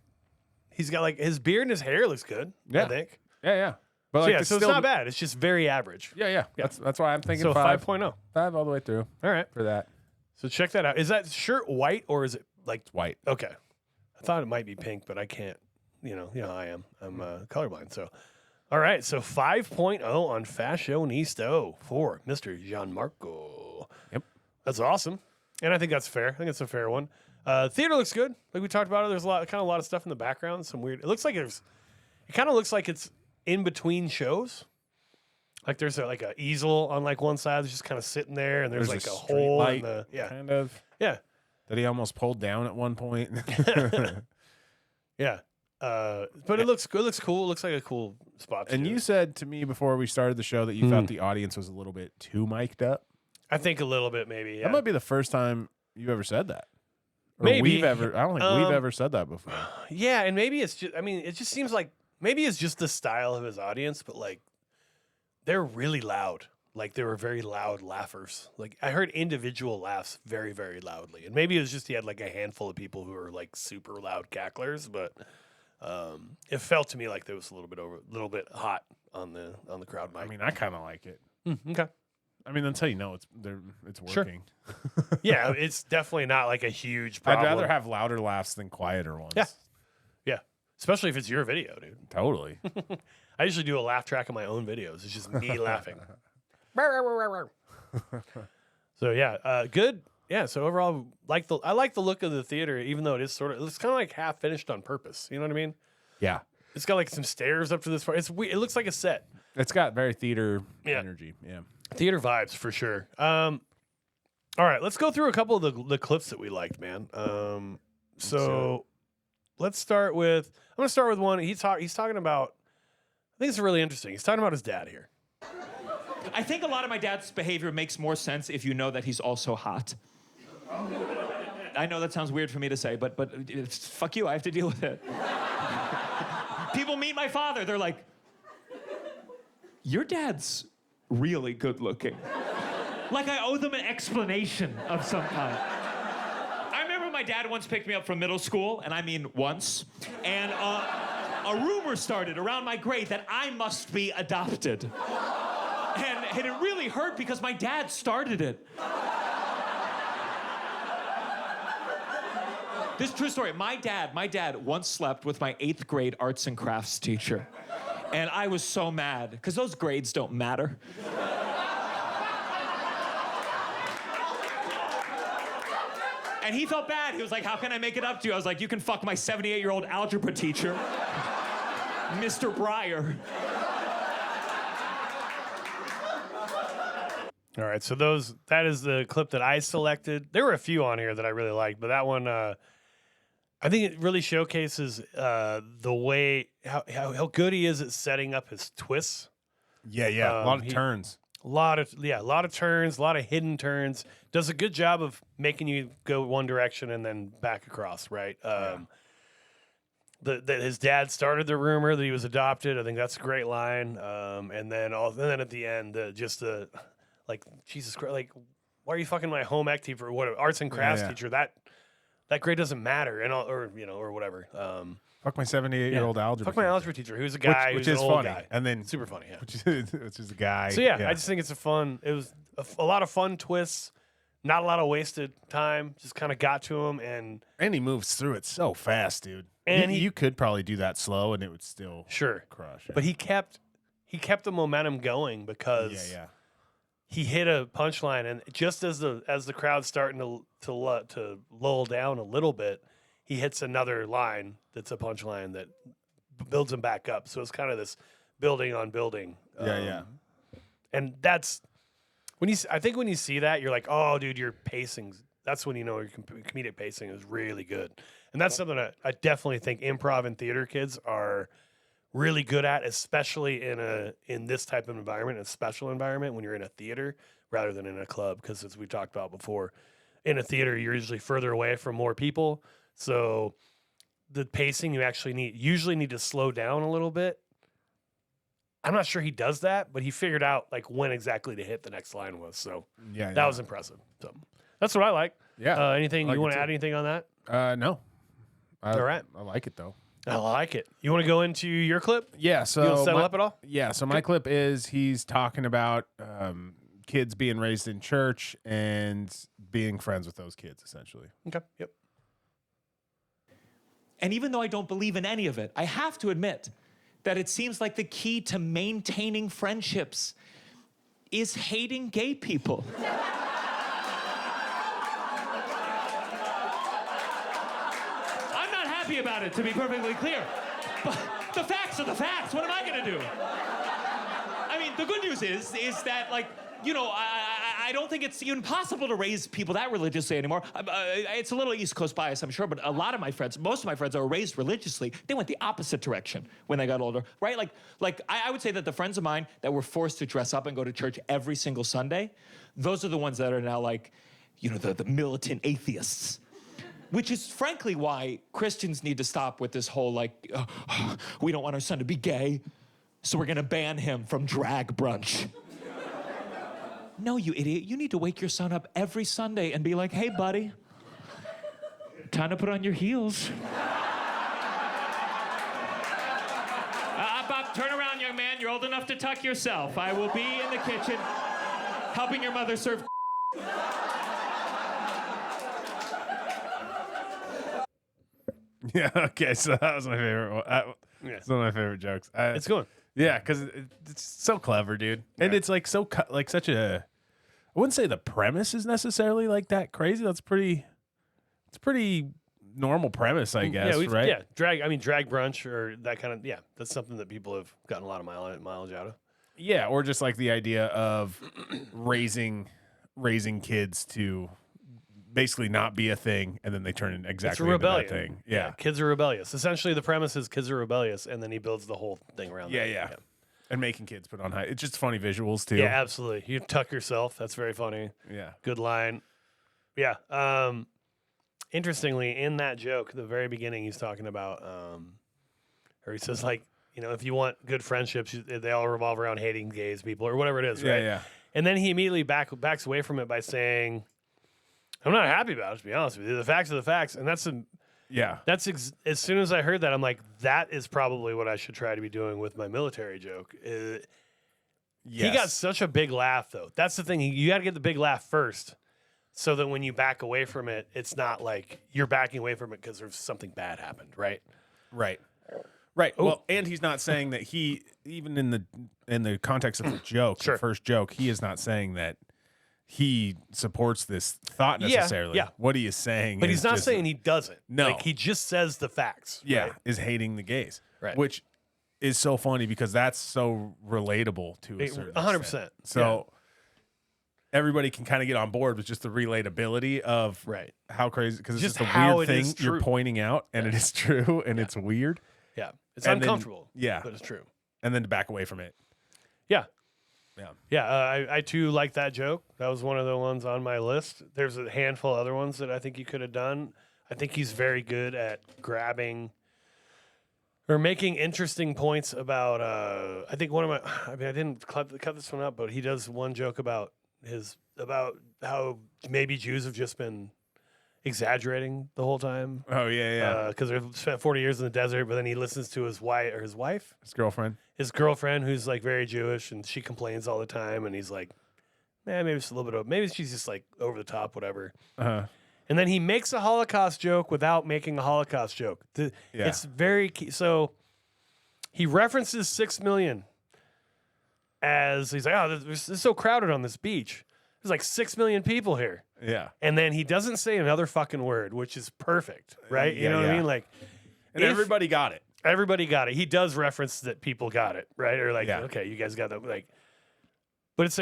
He's got like his beard and his hair looks good. Yeah. I think. Yeah. But So, so it's not bad. It's just very average. Yeah. That's why I'm thinking So 5. 5.0. 5 all the way through. All right. For that. So check that out. Is that shirt white or is it like White. Okay. I thought it might be pink, but I can't. You know how I am. I'm colorblind. So, all right. So 5.0 on Fashionisto for Mr. Gianmarco. Yep. That's awesome. And I think that's fair. I think it's a fair one. Theater looks good. Like we talked about it. There's a lot of stuff in the background. Some weird. It kind of looks like it's in between shows. Like there's like a easel on like one side that's just kind of sitting there, and there's like a hole light, in the kind of. yeah. That he almost pulled down at one point. Yeah. But it looks good. It looks cool. It looks like a cool spot. And you said to me before we started the show that you felt the audience was a little bit too mic'd up. I think a little bit, maybe. Yeah. That might be the first time you've ever said that. Or Maybe. I don't think we've ever said that before. Yeah, and maybe it's just. I mean, it just seems like maybe it's just the style of his audience, but like they're really loud. Like they were very loud laughers. Like I heard individual laughs very, very loudly, and maybe it was just he had like a handful of people who were like super loud cacklers, but. It felt to me like there was a little bit hot on the crowd mic. I mean, I kind of like it. Okay. I mean, that's how you know it's working. Sure. Yeah, it's definitely not like a huge problem. I'd rather have louder laughs than quieter ones. Yeah. Yeah. Especially if it's your video, dude. Totally. I usually do a laugh track of my own videos. It's just me laughing. So yeah, good. Yeah, so overall, I like the look of the theater, even though it's kind of like half finished on purpose. You know what I mean? Yeah. It's got like some stairs up to this part. It looks like a set. It's got very theater energy. Yeah. Theater vibes for sure. All right, let's go through a couple of the clips that we liked, man. So let's start with. I'm going to start with one. He's talking about. I think it's really interesting. He's talking about his dad here. I think a lot of my dad's behavior makes more sense if you know that he's also hot. I know that sounds weird for me to say, but fuck you, I have to deal with it. People meet my father, they're like, your dad's really good looking. Like I owe them an explanation of some kind. I remember my dad once picked me up from middle school, and I mean once, and a rumor started around my grade that I must be adopted. And it really hurt because my dad started it. This is a true story. My dad once slept with my 8th grade arts and crafts teacher. And I was so mad, because those grades don't matter. And he felt bad. He was like, how can I make it up to you? I was like, you can fuck my 78-year-old algebra teacher, Mr. Breyer. All right, so that is the clip that I selected. There were a few on here that I really liked, but that one, I think it really showcases the way how good he is at setting up his twists. Yeah. A lot of turns. A lot of turns, a lot of hidden turns. Does a good job of making you go one direction and then back across, right? That his dad started the rumor that he was adopted. I think that's a great line. And then at the end, like, Jesus Christ, like, why are you fucking my home ec teacher or what arts and crafts teacher? That grade doesn't matter, and or whatever. Fuck my 78-year-old algebra. Fuck my algebra teacher, who's a guy, which who's is an old funny, guy. and then super funny, yeah. which is a guy. So I just think it's it was a lot of fun twists, not a lot of wasted time. Just kind of got to him, and he moves through it so fast, dude. And you could probably do that slow, and it would still crush. Yeah. But he kept the momentum going because he hit a punchline, and just as the crowd's starting to lull down a little bit, he hits another line that's a punchline that builds him back up. So it's kind of this building on building. And that's when you see that, you're like, oh, dude, your pacing. That's when you know your comedic pacing is really good. And that's something that I definitely think improv and theater kids are really good at, especially in this type of environment, a special environment when you're in a theater rather than in a club. Because as we talked about before, in a theater you're usually further away from more people, so the pacing you actually usually need to slow down a little bit. I'm not sure he does that, but he figured out like when exactly to hit the next line was. So that was impressive. So that's what I like. Yeah. Anything you want to add? Anything on that? No. All right. I like it though. I like it. You want to go into your clip? Yeah. So you want to settle up at all? Yeah. So my clip is he's talking about kids being raised in church and being friends with those kids, essentially. Okay. Yep. And even though I don't believe in any of it, I have to admit that it seems like the key to maintaining friendships is hating gay people. I'm not happy about it, to be perfectly clear. The facts are the facts. What am I gonna do? I mean, the good news is that, like, you know, I don't think it's even possible to raise people that religiously anymore. It's a little East Coast bias, I'm sure, but a lot of my friends, most of my friends are raised religiously. They went the opposite direction when they got older, right? Like I would say that the friends of mine that were forced to dress up and go to church every single Sunday, those are the ones that are now like, you know, the militant atheists. Which is frankly why Christians need to stop with this whole like, we don't want our son to be gay, so we're gonna ban him from drag brunch. No, you idiot. You need to wake your son up every Sunday and be like, hey, buddy, time to put on your heels. Bob, turn around, young man. You're old enough to tuck yourself. I will be in the kitchen helping your mother serve. Yeah, okay, so that was my favorite one. It's one of my favorite jokes. It's good. Yeah, because it's so clever, dude. And it's like like such a, I wouldn't say the premise is necessarily like that crazy. It's pretty normal premise, I guess, right? Yeah, drag brunch or that kind of, yeah, that's something that people have gotten a lot of mileage out of. Yeah, or just like the idea of raising kids to basically not be a thing, and then they turn exactly into that thing. Yeah. Kids are rebellious. Essentially, the premise is kids are rebellious, and then he builds the whole thing around that. Yeah. And making kids put on high. It's just funny visuals, too. Yeah, absolutely. You tuck yourself. That's very funny. Yeah. Good line. Yeah. Interestingly, in that joke, the very beginning, he's talking about, or he says, like, you know, if you want good friendships, they all revolve around hating gays people or whatever it is, right? Yeah. And then he immediately backs away from it by saying, I'm not happy about it, to be honest with you. The facts are the facts. And that's as soon as I heard that, I'm like, that is probably what I should try to be doing with my military joke. He got such a big laugh, though. That's the thing. You got to get the big laugh first so that when you back away from it, it's not like you're backing away from it because there's something bad happened, right? Right. Oh. Well, and he's not saying that he, even in the context of the joke, the first joke, he is not saying that he supports this thought necessarily. Yeah. What he is saying But is he's not just, saying he doesn't. No. Like, he just says the facts. Yeah, right? is hating the gays. Right. Which is so funny because that's so relatable to a certain 100%. extent. So everybody can kind of get on board with just the relatability of how crazy, because it's just a weird thing you're pointing out, and it is true, and it's weird. Yeah. It's And uncomfortable. then, But it's true. And then to back away from it. Yeah. Yeah. Yeah, I too like that joke. That was one of the ones on my list. There's a handful of other ones that I think you could have done. I think he's very good at grabbing or making interesting points about. I think one of my. I mean, I didn't cut this one up, but he does one joke about how maybe Jews have just been exaggerating the whole time. Oh yeah. Because they've spent 40 years in the desert, but then he listens to his wife, his girlfriend, who's like very Jewish, and she complains all the time, and he's like, maybe it's a little bit maybe she's just like over the top, whatever. And then he makes a Holocaust joke without making a Holocaust joke. It's very key. So he references 6 million as he's like, oh, this is so crowded on this beach. There's like 6 million people here. Yeah. And then he doesn't say another fucking word, which is perfect, right? You know what I mean? Like, and everybody got it. Everybody got it. He does reference that people got it, right? Or like, okay, you guys got that. Like, but it's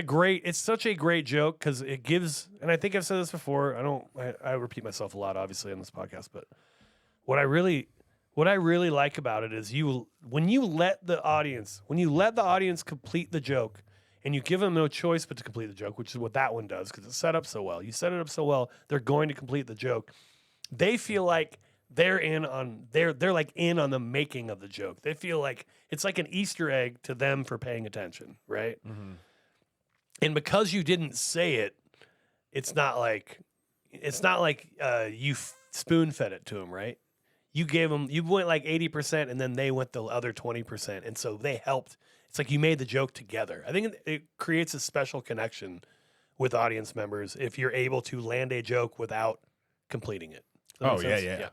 such a great joke because it gives, and I think I've said this before. I repeat myself a lot, obviously, on this podcast. But what I really like about it is when you let the audience complete the joke, and you give them no choice but to complete the joke, which is what that one does because it's set up so well. You set it up so well, they're going to complete the joke. They feel like they're like in on the making of the joke. They feel like it's like an Easter egg to them for paying attention, right? Mm-hmm. And because you didn't say it, it's not like you spoon fed it to them, right? You went like 80%, and then they went the other 20%, and so they helped. It's like you made the joke together. I think it creates a special connection with audience members if you're able to land a joke without completing it. Oh, yeah.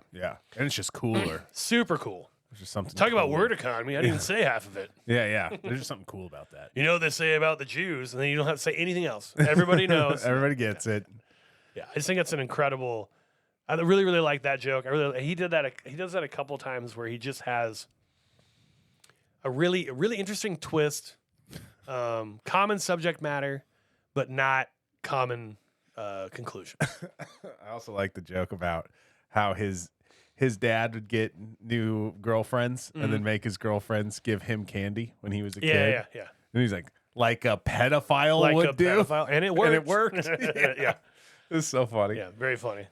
And it's just cooler. Super cool. There's just something Talk about cool. word economy. I didn't even say half of it. Yeah. There's just something cool about that. You know what they say about the Jews, and then you don't have to say anything else. Everybody knows. Everybody gets it. Yeah, I just think that's an incredible. I really, really like that joke. He does that a couple times where he just has a really interesting twist, common subject matter, but not common conclusion. I also like the joke about how his dad would get new girlfriends and then make his girlfriends give him candy when he was a kid. Yeah. And he's like a pedophile Like would a do. pedophile, and it worked. And it worked. Yeah. It's so funny. Yeah, very funny.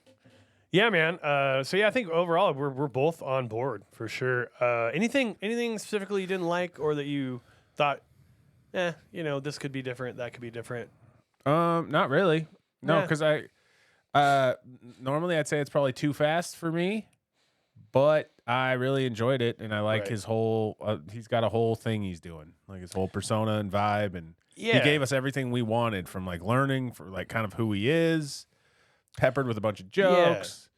Yeah, man. So yeah, I think overall we're both on board for sure. Anything specifically you didn't like or that you thought, this could be different, that could be different? Not really. No, Yeah. because normally I'd say it's probably too fast for me, but I really enjoyed it, and I like Right. his whole. He's got a whole thing he's doing, like his whole persona and vibe, and he Yeah. gave us everything we wanted from like learning for like kind of who he is, peppered with a bunch of jokes,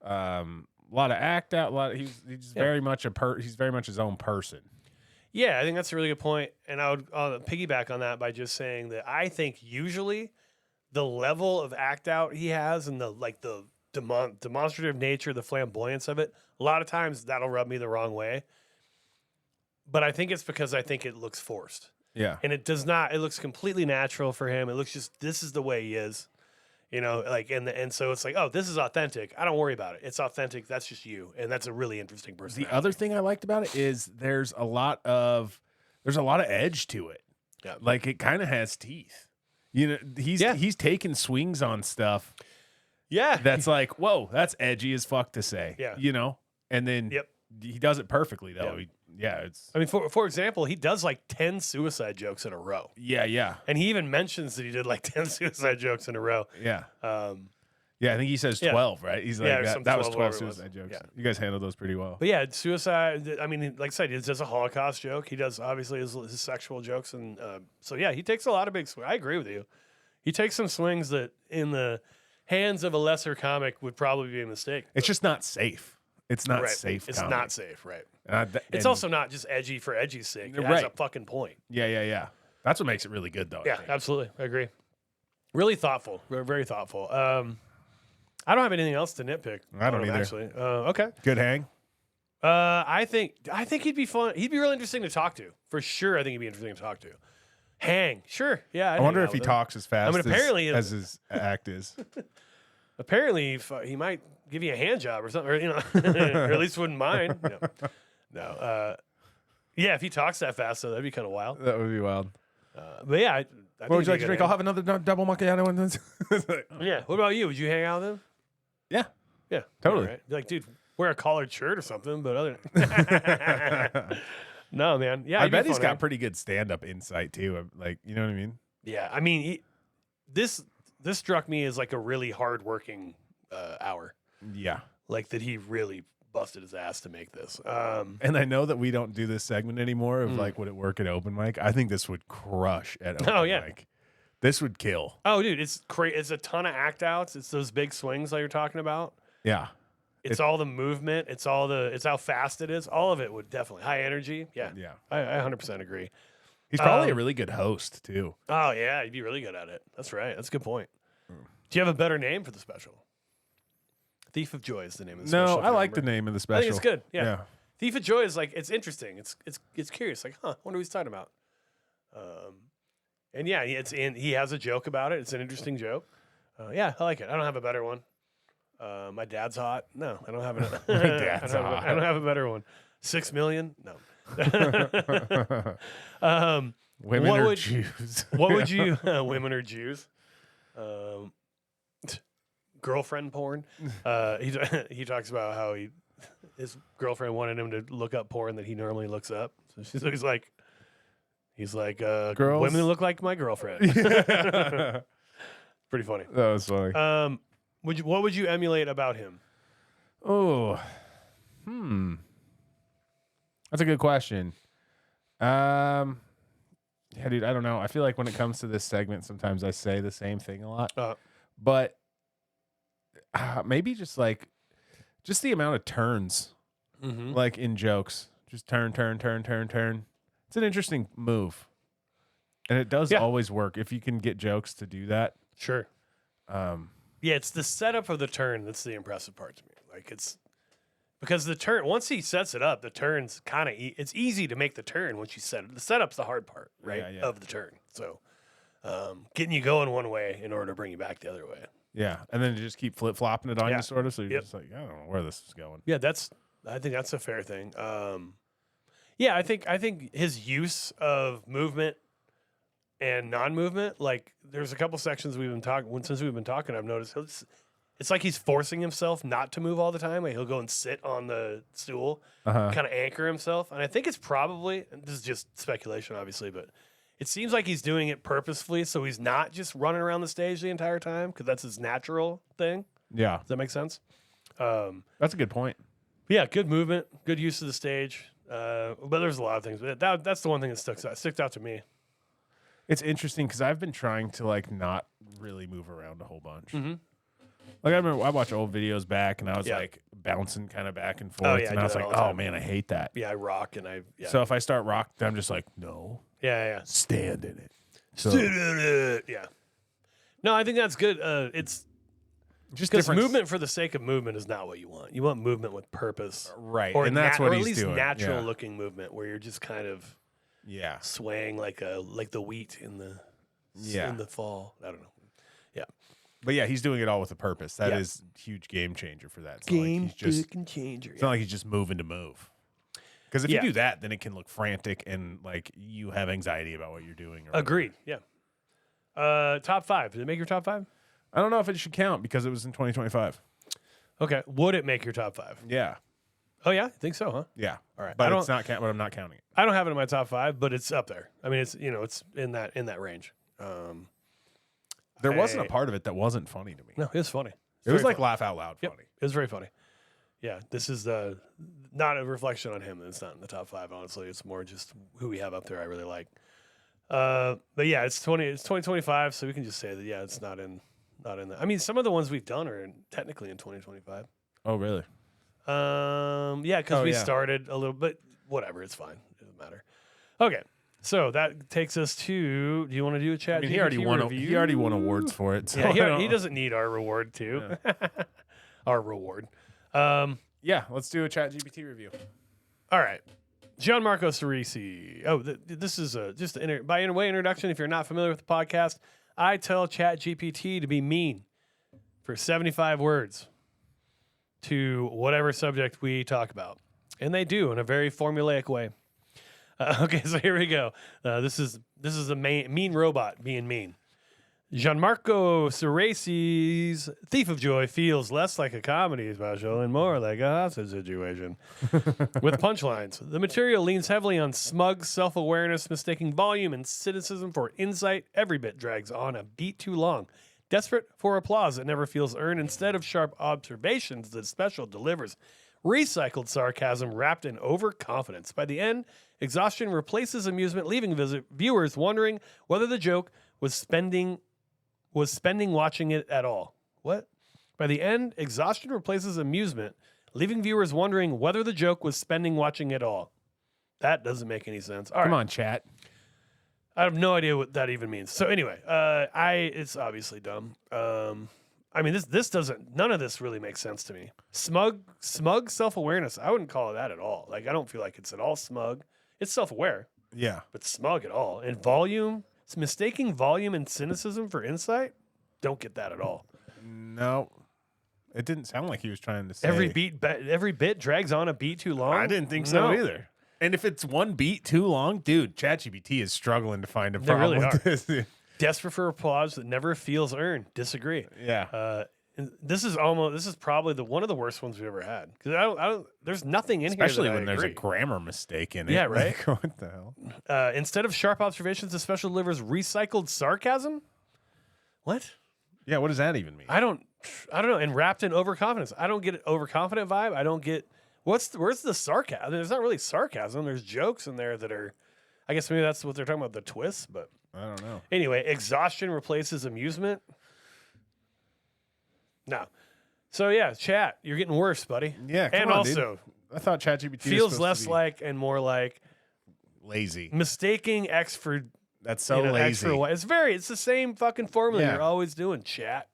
a lot of act out. He's very much he's very much his own person. Yeah, I think that's a really good point, and I'll piggyback on that by just saying that I think usually the level of act out he has and the demonstrative nature, the flamboyance of it, a lot of times that'll rub me the wrong way. But I think it's because I think it looks forced. Yeah, And it does not. It looks completely natural for him. It looks just, this is the way he is, and so it's like, oh, this is authentic. I don't worry about it. It's authentic. That's just you, and that's a really interesting person. the other thing I liked about it is there's a lot of edge to it. Yeah. Like it kind of has teeth. He's taking swings on stuff Yeah, that's like, whoa, that's edgy as fuck to say. Yeah. And then Yep. he does it perfectly though. Yeah. It's I mean, for example, he does like 10 suicide jokes in a row, yeah. and he even mentions that he did like 10 suicide jokes in a row. Yeah. Yeah, I think he says Yeah. 12, right? He's like, some that was 12, 12 whatever it was. suicide jokes. Yeah. You guys handled those pretty well. But yeah, suicide. I mean, like I said, he does a Holocaust joke. He does obviously his sexual jokes, and so yeah, he takes a lot of big swings. I agree with you. He takes some swings that, in the hands of a lesser comic, would probably be a mistake. It's just not safe. It's not Right. safe. It's comedy. not safe, right? and- It's also not just edgy for edgy's sake. It has Right. a fucking point. Yeah. That's what makes it really good though. I Yeah, think. absolutely. I agree. Really thoughtful. Very thoughtful. I don't have anything else to nitpick. I don't on him, either. Actually. Okay. Good hang. I think he'd be fun. He'd be really interesting to talk to. For sure, I think he'd be interesting to talk to. Hang. Sure. Yeah. I wonder if he talks as fast apparently as his act is. Apparently, he might give you a hand job or something, or, or at least wouldn't mind. No. Yeah, if he talks that fast, though, that'd be kind of wild. That would be wild. But yeah, I think What would you like to he'd be drink? good I'll have another double macchiato. And hang. Yeah. What about you? Would you hang out with him? yeah. Yeah. Totally. All right. Be like, dude, wear a collared shirt or something. But other. No, man. Yeah, I he'd be bet he's fun, got man. pretty good stand-up insight too. Like, you know what I mean? Yeah, I mean, this struck me as like a really hardworking hour. Yeah. Like that he really busted his ass to make this. And I know that we don't do this segment anymore of like, would it work at open mic? I think this would crush at open Oh, yeah. mic. This would kill. Oh, dude, it's It's a ton of act outs. It's those big swings that you're talking about. Yeah. It's all the movement. It's how fast it is. All of it would definitely high energy. Yeah, Yeah. I 100% agree. He's probably a really good host too. Oh yeah, you'd be really good at it. That's right. That's a good point. Do you have a better name for the special? Thief of Joy is the name of the special. No, if I you like the remember. name of the I special. think it's good. Yeah. Yeah. Thief of Joy is like, it's interesting. It's curious. Like, I wonder what he's talking about. And yeah, he has a joke about it. It's an interesting joke. Yeah, I like it. I don't have a better one. My dad's hot. No, I don't have it. My dad's hot. I don't have a better one. 6 million? No. Women what are would- Jews. What would you? Women are Jews. Girlfriend porn. He talks about how his girlfriend wanted him to look up porn that he normally looks up. So he's like, Girls? women look like my girlfriend. Pretty funny. That was funny. What would you emulate about him? Oh, that's a good question. Yeah, dude, I don't know. I feel like when it comes to this segment, sometimes I say the same thing a lot, but maybe just the amount of turns, like in jokes, just turn. It's an interesting move, and it does always work if you can get jokes to do that. Sure. Yeah, it's the setup of the turn that's the impressive part to me. Like Because the turn, once he sets it up, the turn's kind of, it's easy to make the turn once you set it. The setup's the hard part, right, Yeah. of the turn. So getting you going one way in order to bring you back the other way. Yeah, and then you just keep flip-flopping it on Yeah. you, sort of, so you're Yep. just like, I don't know where this is going. Yeah, I think that's a fair thing. Yeah, I think his use of movement and non-movement, like there's a couple sections since we've been talking, I've noticed it's like he's forcing himself not to move all the time. Like he'll go and sit on the stool, kind of anchor himself. And I think it's probably, and this is just speculation, obviously, but it seems like he's doing it purposefully, so he's not just running around the stage the entire time because that's his natural thing. Yeah, Does that make sense? that's a good point. Yeah, good movement, good use of the stage. But there's a lot of things. But that's the one thing that sticks out to me. It's interesting because I've been trying to like not really move around a whole bunch. Mm-hmm. Like I remember I watched old videos back and I was Yeah. like bouncing kind of back and forth, yeah, I and do I was that like, all the oh time. man, I hate that. Yeah, I rock and I. Yeah. So if I start rocking, I'm just like, no, yeah. stand in it. So Yeah. No, I think that's good. It's just because different movement for the sake of movement is not what you want. You want movement with purpose, right? or And that's what or at he's least doing. natural Yeah. looking movement where you're just kind of Yeah, swaying like the wheat in the fall. I don't know. Yeah, but yeah, he's doing it all with a purpose. That Yeah. is a huge game changer for that. It's not like he's just, changer. it's not like he's just moving to move. Because if Yeah. you do that, then it can look frantic and like you have anxiety about what you're doing. Or Agreed. Yeah. Top 5. Did it make your top 5? I don't know if it should count because it was in 2025. Okay. Would it make your top 5? Yeah, Oh yeah, I think so, huh? yeah. All right. But I it's not. But I'm not counting it. I don't have it in my top 5, but it's up there. I mean, it's it's in that range. There wasn't a part of it that wasn't funny to me. No, it was funny. It was very like funny. laugh out loud Yep, funny. it was very funny. Yeah, this is not a reflection on him. It's not in the top 5. Honestly, it's more just who we have up there. I really like. But yeah, it's 2025, so we can just say that. Yeah, it's not in the. I mean, some of the ones we've done are technically in 2025. Oh, really? Yeah, because Oh, we yeah. started a little, but whatever, it's fine. It doesn't matter. Okay, so that takes us to. Do you want to do a chat? I mean, he already won. review? He already won awards for it. So Yeah, I don't- he doesn't need our reward too. Our reward. Yeah, let's do a ChatGPT review. All right. Gianmarco Soresi. Oh, this is just by way introduction. If you're not familiar with the podcast, I tell ChatGPT to be mean for 75 words to whatever subject we talk about, and they do in a very formulaic way. Okay, so here we go. This is a mean robot being mean. Gianmarco Soresi's Thief of Joy feels less like a comedy special and more like a hostage situation. With punchlines, the material leans heavily on smug self-awareness, mistaking volume and cynicism for insight. Every bit drags on a beat too long. Desperate for applause that never feels earned instead of sharp observations, the special delivers recycled sarcasm wrapped in overconfidence. By the end, exhaustion replaces amusement, leaving viewers wondering whether the joke was spending watching it at all. What? By the end, exhaustion replaces amusement, leaving viewers wondering whether the joke was spending watching it all. That doesn't make any sense. All Come right. on, chat. I have no idea what that even means. So anyway, it's obviously dumb. I mean, this doesn't. None of this really makes sense to me. Smug self-awareness. I wouldn't call it that at all. Like I don't feel like it's at all smug. It's self-aware, Yeah. but smug at all. And volume. It's mistaking volume and cynicism for insight. Don't get that at all. No, it didn't sound like he was trying to say Every bit drags on a beat too long. I didn't think so No. either. And if it's one beat too long, dude, ChatGPT is struggling to find a They problem really with this. Desperate for applause that never feels earned. Disagree. Yeah. And this is probably one of the worst ones we've ever had because I don't. There's nothing in Especially here. when there's a agree. grammar mistake in it. Yeah, right? Like, what the hell? Instead of sharp observations, the special delivers recycled sarcasm. What? Yeah, what does that even mean? I don't know. And wrapped in overconfidence. I don't get an overconfident vibe. I don't get where's the sarcasm? There's not really sarcasm. There's jokes in there that are. I guess maybe that's what they're talking about, the twists. But I don't know. anyway, exhaustion replaces amusement. No. So yeah, chat, you're getting worse, buddy. Yeah, come and on, also dude. I thought ChatGPT feels was less supposed to be like and more like lazy. mistaking X for That's so X lazy. for Y. It's the same fucking formula Yeah. you're always doing, chat.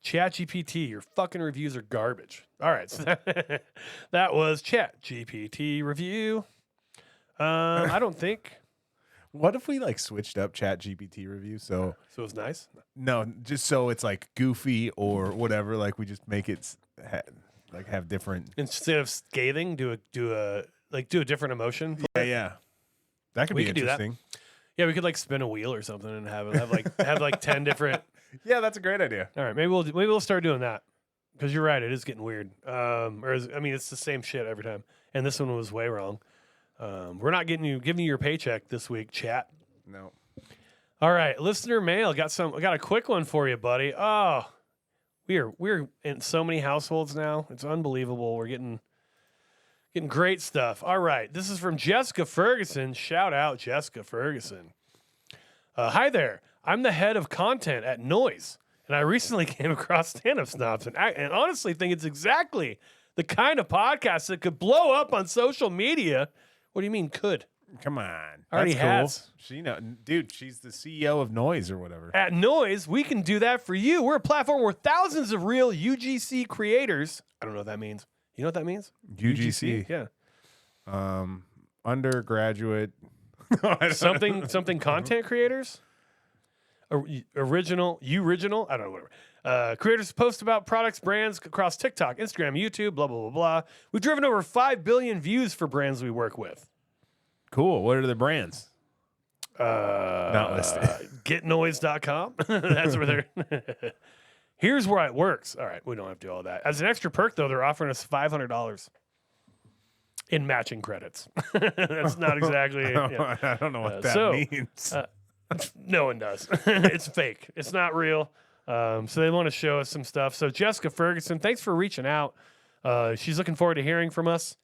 ChatGPT, your fucking reviews are garbage. All right, so that was ChatGPT review. I don't think What if we like switched up ChatGPT review? So so. It's nice. no, just so it's like goofy or whatever. Like we just make it have different. Instead of scathing, do a different emotion. Yeah. That could We be could do that. interesting. Yeah, we could like spin a wheel or something and have like 10 different. Yeah, that's a great idea. All right, maybe we'll start doing that because you're right, it is getting weird. It's the same shit every time, and this one was way wrong. We're not giving you your paycheck this week, chat. No. All right, listener mail. I got a quick one for you, buddy. Oh, we're in so many households now. It's unbelievable. We're getting great stuff. All right, this is from Jessica Ferguson. Shout out, Jessica Ferguson. Hi there. I'm the head of content at Noise, and I recently came across Stand-Up Snobs, and honestly think it's exactly the kind of podcast that could blow up on social media. What do you mean could? Come on. Already That's cool. has. She dude, she's the CEO of Noise or whatever. At Noise, we can do that for you. We're a platform where thousands of real UGC creators. I don't know what that means. You know what that means? UGC. Yeah. Undergraduate. Something content creators? Original. I don't know, whatever. Creators post about products, brands across TikTok, Instagram, YouTube, blah, blah, blah, blah. We've driven over 5 billion views for brands we work with. Cool. What are the brands? Not listed. Getnoise.com. That's where they're. Here's where it works. All right, we don't have to do all that. As an extra perk, though, they're offering us $500 in matching credits. That's not exactly. I don't know what that means. No one does. It's fake. It's not real. So they want to show us some stuff. So Jessica Ferguson, thanks for reaching out. She's looking forward to hearing from us.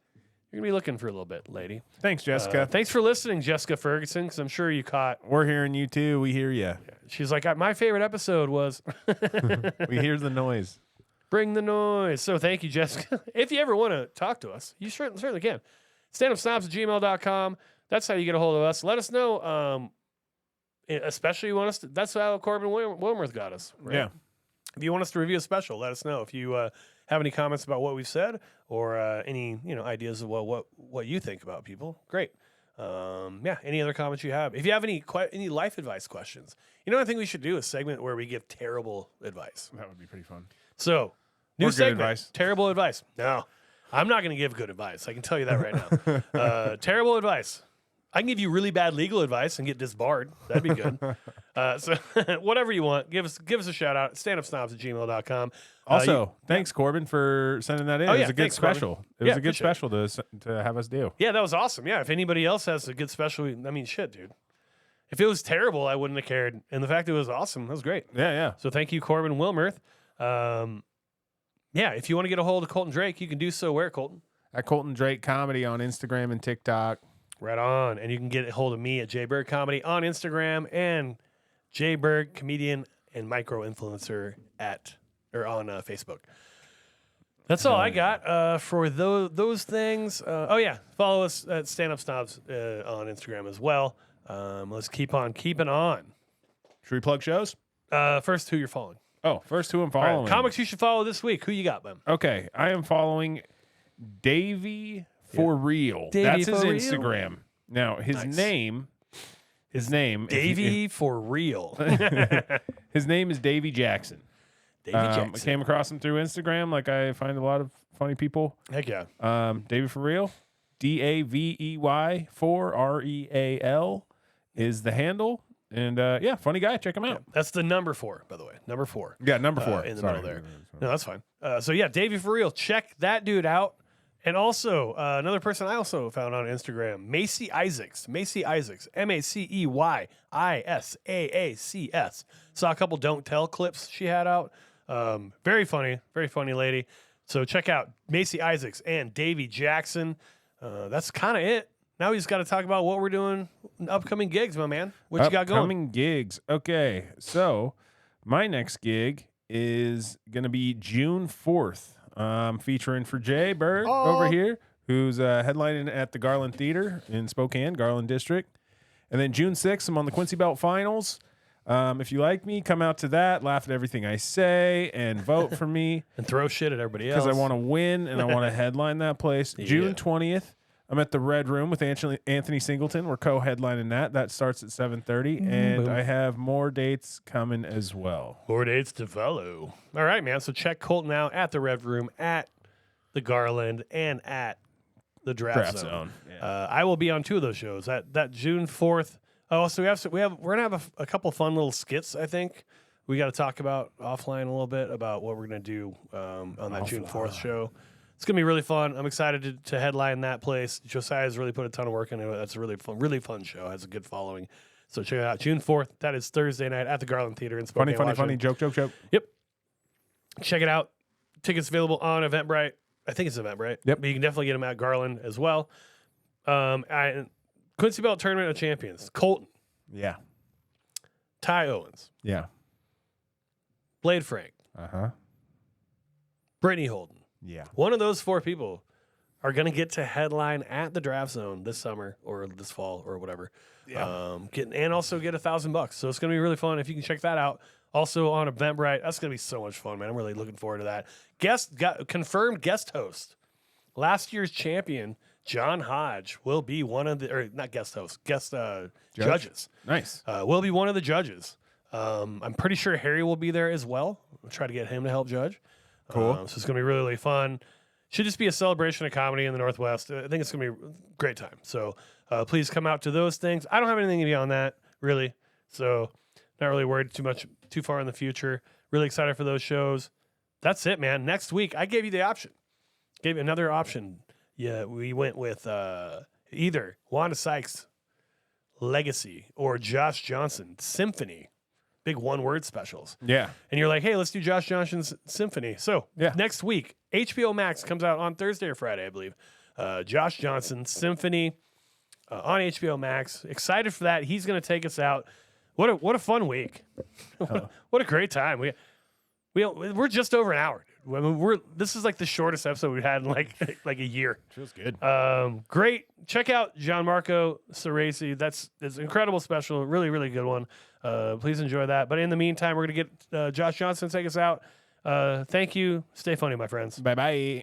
You're going to be looking for a little bit, lady. Thanks, Jessica. Thanks for listening, Jessica Ferguson, because I'm sure you caught. We're hearing you too. We hear you. She's like, my favorite episode was. We hear the noise. Bring the noise. So thank you, Jessica. If you ever want to talk to us, you certainly can. standupsnobs@gmail.com. That's how you get a hold of us. Let us know. Especially you want us to, that's how Corbin Wilmerth got us. Right? Yeah. If you want us to review a special, let us know. If you have any comments about what we've said or any ideas of what you think about people, great. Any other comments you have? If you have any life advice questions, I think we should do a segment where we give terrible advice. That would be pretty fun. So, new Or good segment, advice. Terrible advice. No, I'm not going to give good advice. I can tell you that right now. Terrible advice. I can give you really bad legal advice and get disbarred. That'd be good. So whatever you want, give us a shout out. standupsnobs@gmail.com. Also, thanks, Corbin, for sending that in. Oh, It yeah, was a good thanks, Corbin. special. It was a good appreciate it. special to have us do. Yeah, that was awesome. Yeah, if anybody else has a good special, shit, dude. If it was terrible, I wouldn't have cared. And the fact it was awesome, that was great. Yeah. So thank you, Corbin Wilmerth. If you want to get a hold of Colton Drake, you can do so where, Colton? At Colton Drake Comedy on Instagram and TikTok. Right on. And you can get a hold of me at JBerg Comedy on Instagram and JBerg Comedian and Micro Influencer on Facebook. That's all I got for those things. Follow us at Stand Up Snobs on Instagram as well. Let's keep on keeping on. Should we plug shows? First, who you're following. Oh, first who I'm All right, following. comics you should follow this week. Who you got, Ben? Okay, I am following Davey For Real. Davey That's his For Real. Instagram. Now, his Nice. name, Davey For Real. his name is Davey Jackson. Davey I Jackson. came across him through Instagram, like I find a lot of funny people. Heck yeah. Davey For Real, DAVEY 4REAL is the handle. And funny guy. Check him out. That's the number 4, by the way. Number 4. Yeah, number 4. In the middle there. No, that's fine. Davey For Real. Check that dude out. And also, another person I also found on Instagram, Macy Isaacs. Macy Isaacs. MACEYISAACS. Saw a couple Don't Tell clips she had out. Very funny lady. So check out Macy Isaacs and Davey Jackson. That's kind of it. Now we just got to talk about what we're doing, upcoming gigs, my man. What you got going? Upcoming gigs. Okay, so my next gig is going to be June 4th. Featuring for Jay Berg over here, who's headlining at the Garland Theater in Spokane, Garland District. And then June 6th, I'm on the Quincy Belt Finals. If you like me, come out to that, laugh at everything I say, and vote for me. And throw shit at everybody else. Because I want to win and I want to headline that place. June 20th, I'm at the Red Room with Anthony Singleton. We're co-headlining that. That starts at 7:30, and I have more dates coming as well. More dates to follow. All right, man. So check Colton out at the Red Room, at the Garland, and at the Draft Zone. Yeah. I will be on 2 of those shows. That June 4th. Oh, so we're gonna have a couple fun little skits. I think we got to talk about offline a little bit about what we're gonna do on that June 4th show. It's gonna be really fun. I'm excited to headline that place. Josiah's really put a ton of work into it. That's a really fun show. Has a good following. So check it out. June 4th. That is Thursday night at the Garland Theater in Spokane, Funny. Joke. Yep. Check it out. Tickets available on Eventbrite. I think it's Eventbrite. Yep. But you can definitely get them at Garland as well. Quincy Belt Tournament of Champions. Colton. Yeah. Ty Owens. Yeah. Blade Frank. Uh-huh. Brittany Holden. Yeah. One of those 4 people are going to get to headline at the Draft Zone this summer or this fall or whatever. Yeah. And also get $1,000. So it's going to be really fun if you can check that out. Also on Eventbrite. That's going to be so much fun, man. I'm really looking forward to that. Confirmed guest host. Last year's champion, John Hodge, will be one of the, or not guest host, judges. Nice. Will be one of the judges. I'm pretty sure Harry will be there as well. We'll try to get him to help judge. Cool. So it's going to be really, really fun. Should just be a celebration of comedy in the Northwest. I think it's going to be a great time. So please come out to those things. I don't have anything beyond that, really. So not really worried too far in the future. Really excited for those shows. That's it, man. Next week, I gave you the option. Gave you another option. Yeah, we went with either Wanda Sykes, Legacy, or Josh Johnson, Symphony. Big one-word specials. Yeah. And you're like, hey, let's do Josh Johnson's Symphony. So next week, HBO Max comes out on Thursday or Friday, I believe. Josh Johnson, Symphony on HBO Max. Excited for that. He's going to take us out. What a fun week. What a great time. We're just over an hour. I mean, this is like the shortest episode we've had in like a year. Feels good. Great. Check out Gianmarco Soresi. That's an incredible special. Really, really good one. Please enjoy that. But in the meantime, we're going to get Josh Johnson to take us out. Thank you. Stay funny, my friends. Bye-bye.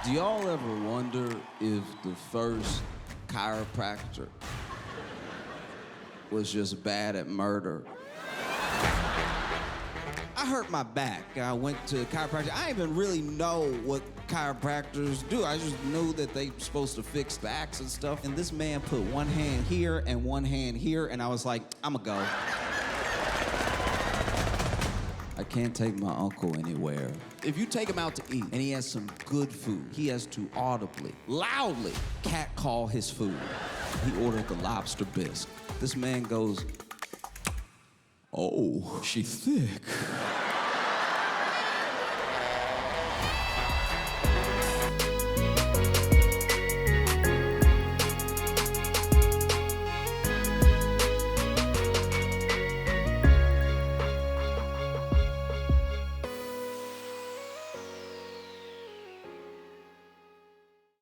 Do y'all ever wonder if the first chiropractor was just bad at murder? I hurt my back. I went to chiropractor. I didn't even really know what chiropractors do. I just knew that they supposed to fix backs and stuff. And this man put one hand here and one hand here, and I was like, I'ma go. I can't take my uncle anywhere. If you take him out to eat and he has some good food, he has to audibly, loudly catcall his food. He ordered the lobster bisque. This man goes, oh, she thick.